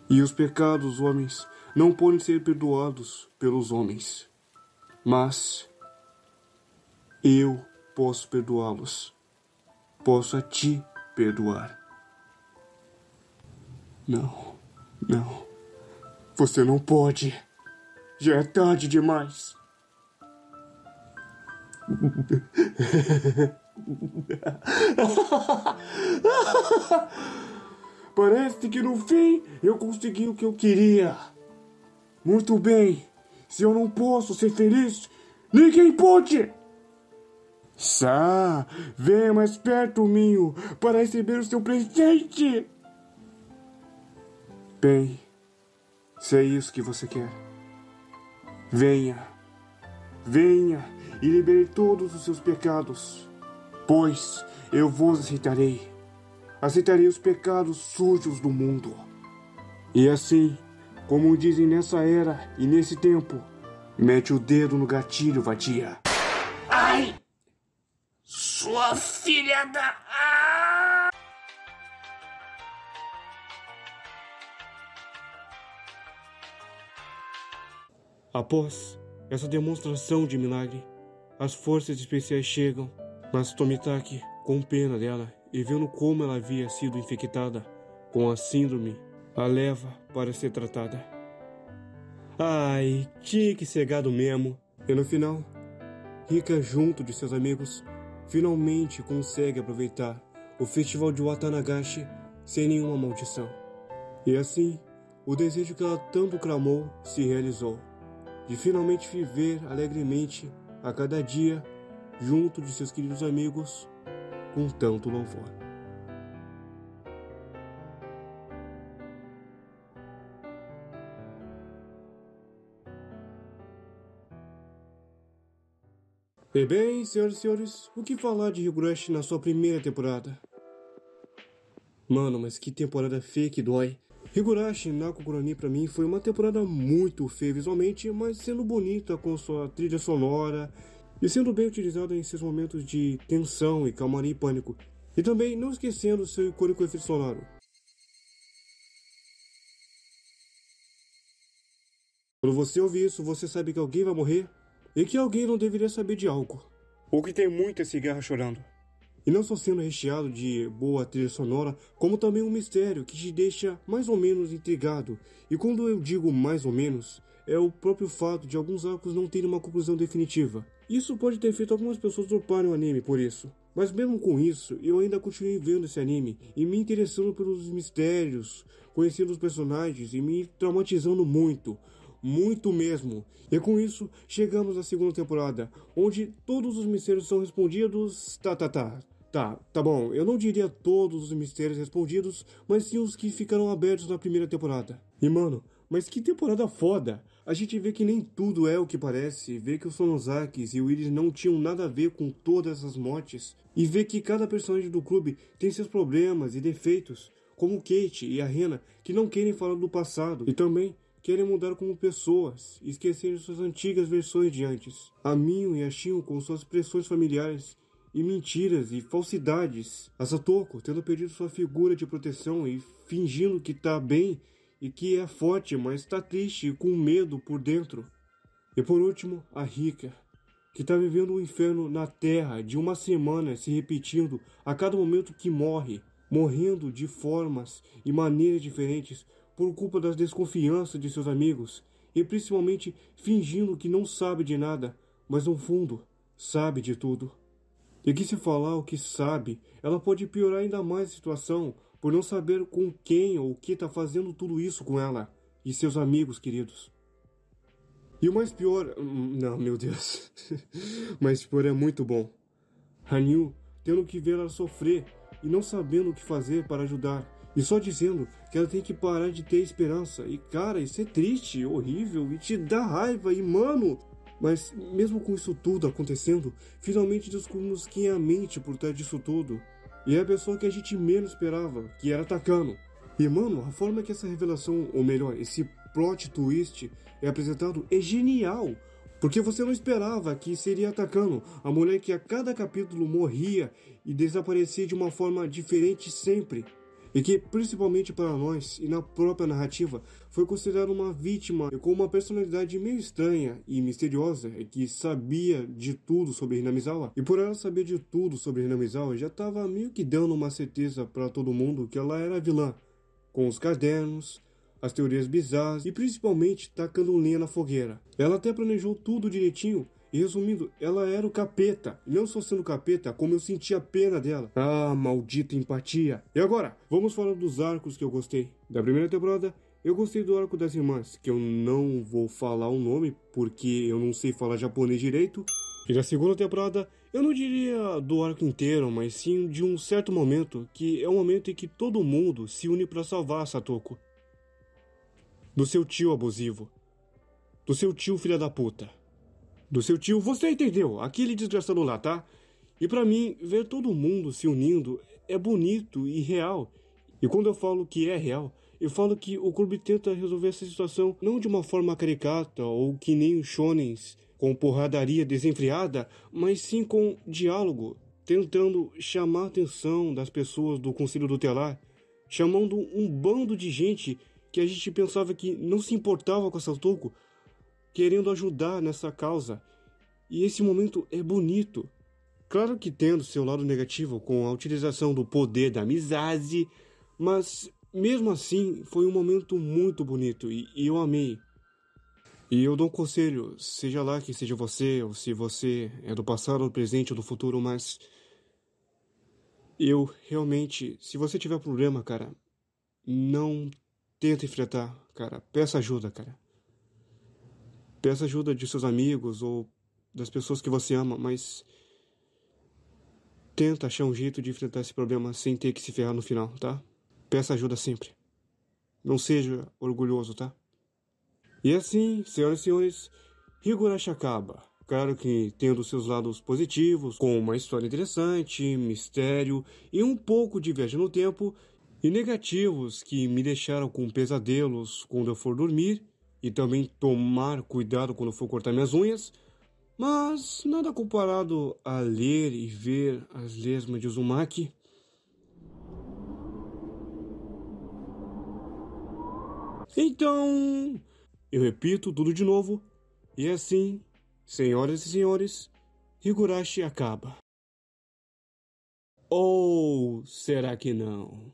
E os pecados dos homens não podem ser perdoados pelos homens, mas eu posso perdoá-los. Posso a ti perdoar. Não. Você não pode. Já é tarde demais. Parece que no fim eu consegui o que eu queria. Muito bem. Se eu não posso ser feliz, ninguém pode. Sá, venha mais perto, Minho, para receber o seu presente. Bem, se é isso que você quer, venha e libere todos os seus pecados, pois eu vos aceitarei os pecados sujos do mundo. E assim, como dizem nessa era e nesse tempo, mete o dedo no gatilho, vadia. Ai! Sua filha da... Após essa demonstração de milagre, as forças especiais chegam, mas Tomitaki, com pena dela e vendo como ela havia sido infectada com a síndrome, a leva para ser tratada. Ai, tinha que ser gado mesmo. E no final, Rika, junto de seus amigos, finalmente consegue aproveitar o festival de Watanagashi sem nenhuma maldição. E assim, o desejo que ela tanto clamou se realizou, de finalmente viver alegremente a cada dia junto de seus queridos amigos com tanto louvor. E bem, senhoras e senhores, o que falar de Higurashi na sua primeira temporada? Mano, mas que temporada feia que dói. Higurashi na Kokurani pra mim foi uma temporada muito feia visualmente, mas sendo bonita com sua trilha sonora e sendo bem utilizada em seus momentos de tensão e calmaria e pânico. E também não esquecendo seu icônico efeito sonoro. Quando você ouvir isso, você sabe que alguém vai morrer e que alguém não deveria saber de algo. Ou que tem muita cigarra chorando. E não só sendo recheado de boa trilha sonora, como também um mistério que te deixa mais ou menos intrigado. E quando eu digo mais ou menos, é o próprio fato de alguns arcos não terem uma conclusão definitiva. Isso pode ter feito algumas pessoas droparem o anime por isso. Mas mesmo com isso, eu ainda continuei vendo esse anime e me interessando pelos mistérios, conhecendo os personagens e me traumatizando muito. Muito mesmo. E com isso, chegamos à segunda temporada, onde todos os mistérios são respondidos. Tá bom, eu não diria todos os mistérios respondidos, mas sim os que ficaram abertos na primeira temporada. E mano, mas que temporada foda! A gente vê que nem tudo é o que parece, vê que os Sonozakis e o Iris não tinham nada a ver com todas essas mortes, e vê que cada personagem do clube tem seus problemas e defeitos, como Kate e a Rena, que não querem falar do passado, e também querem mudar como pessoas, esquecendo suas antigas versões de antes. A Minho e a Shin com suas pressões familiares e mentiras e falsidades. A Satoko tendo perdido sua figura de proteção e fingindo que tá bem e que é forte, mas tá triste e com medo por dentro. E por último, a Rika, que tá vivendo um inferno na Terra de uma semana se repetindo a cada momento que morre, morrendo de formas e maneiras diferentes por culpa das desconfianças de seus amigos e principalmente fingindo que não sabe de nada, mas no fundo sabe de tudo. E que se falar o que sabe, ela pode piorar ainda mais a situação por não saber com quem ou o que está fazendo tudo isso com ela e seus amigos queridos. E o mais pior... Não, meu Deus. O mais pior é muito bom. Hanyu tendo que ver ela sofrer e não sabendo o que fazer para ajudar. E só dizendo que ela tem que parar de ter esperança. E cara, isso é triste, horrível e te dá raiva e mano... Mas mesmo com isso tudo acontecendo, finalmente descobrimos quem é a mente por trás disso tudo. E é a pessoa que a gente menos esperava, que era Takano. E mano, a forma que essa revelação, ou melhor, esse plot twist é apresentado é genial. Porque você não esperava que seria Takano, a mulher que a cada capítulo morria e desaparecia de uma forma diferente sempre. E que, principalmente para nós e na própria narrativa, foi considerada uma vítima com uma personalidade meio estranha e misteriosa, que sabia de tudo sobre Hinamizawa. E por ela saber de tudo sobre Hinamizawa, já estava meio que dando uma certeza para todo mundo que ela era a vilã, com os cadernos, as teorias bizarras e principalmente tacando lenha na fogueira. Ela até planejou tudo direitinho. E resumindo, ela era o capeta. E não só sendo capeta, como eu sentia pena dela. Ah, maldita empatia. E agora, vamos falar dos arcos que eu gostei. Da primeira temporada, eu gostei do arco das irmãs, que eu não vou falar o nome, porque eu não sei falar japonês direito. E da segunda temporada, eu não diria do arco inteiro, mas sim de um certo momento, que é o momento em que todo mundo se une para salvar a Satoko. Do seu tio abusivo. Do seu tio filha da puta. Do seu tio, você entendeu, aquele desgraçado lá, tá? E pra mim, ver todo mundo se unindo é bonito e real. E quando eu falo que é real, eu falo que o clube tenta resolver essa situação não de uma forma caricata ou que nem os shonens, com porradaria desenfreada, mas sim com diálogo, tentando chamar a atenção das pessoas do Conselho Tutelar, chamando um bando de gente que a gente pensava que não se importava com a Satoko, querendo ajudar nessa causa. E esse momento é bonito. Claro que tendo seu lado negativo com a utilização do poder da amizade, mas mesmo assim foi um momento muito bonito e eu amei. E eu dou um conselho, seja lá que seja você, ou se você é do passado, do presente ou do futuro, mas Eu realmente, se você tiver problema, cara, não tenta enfrentar, cara. Peça ajuda, cara. Peça ajuda de seus amigos ou das pessoas que você ama, mas tenta achar um jeito de enfrentar esse problema sem ter que se ferrar no final, tá? Peça ajuda sempre. Não seja orgulhoso, tá? E assim, senhoras e senhores, Higurashi acaba. Claro que tendo seus lados positivos, com uma história interessante, mistério e um pouco de viagem no tempo, e negativos que me deixaram com pesadelos quando eu for dormir, e também tomar cuidado quando eu for cortar minhas unhas, mas nada comparado a ler e ver as lesmas de Uzumaki. Então, eu repito tudo de novo, e assim, senhoras e senhores, Higurashi acaba. Ou será que não?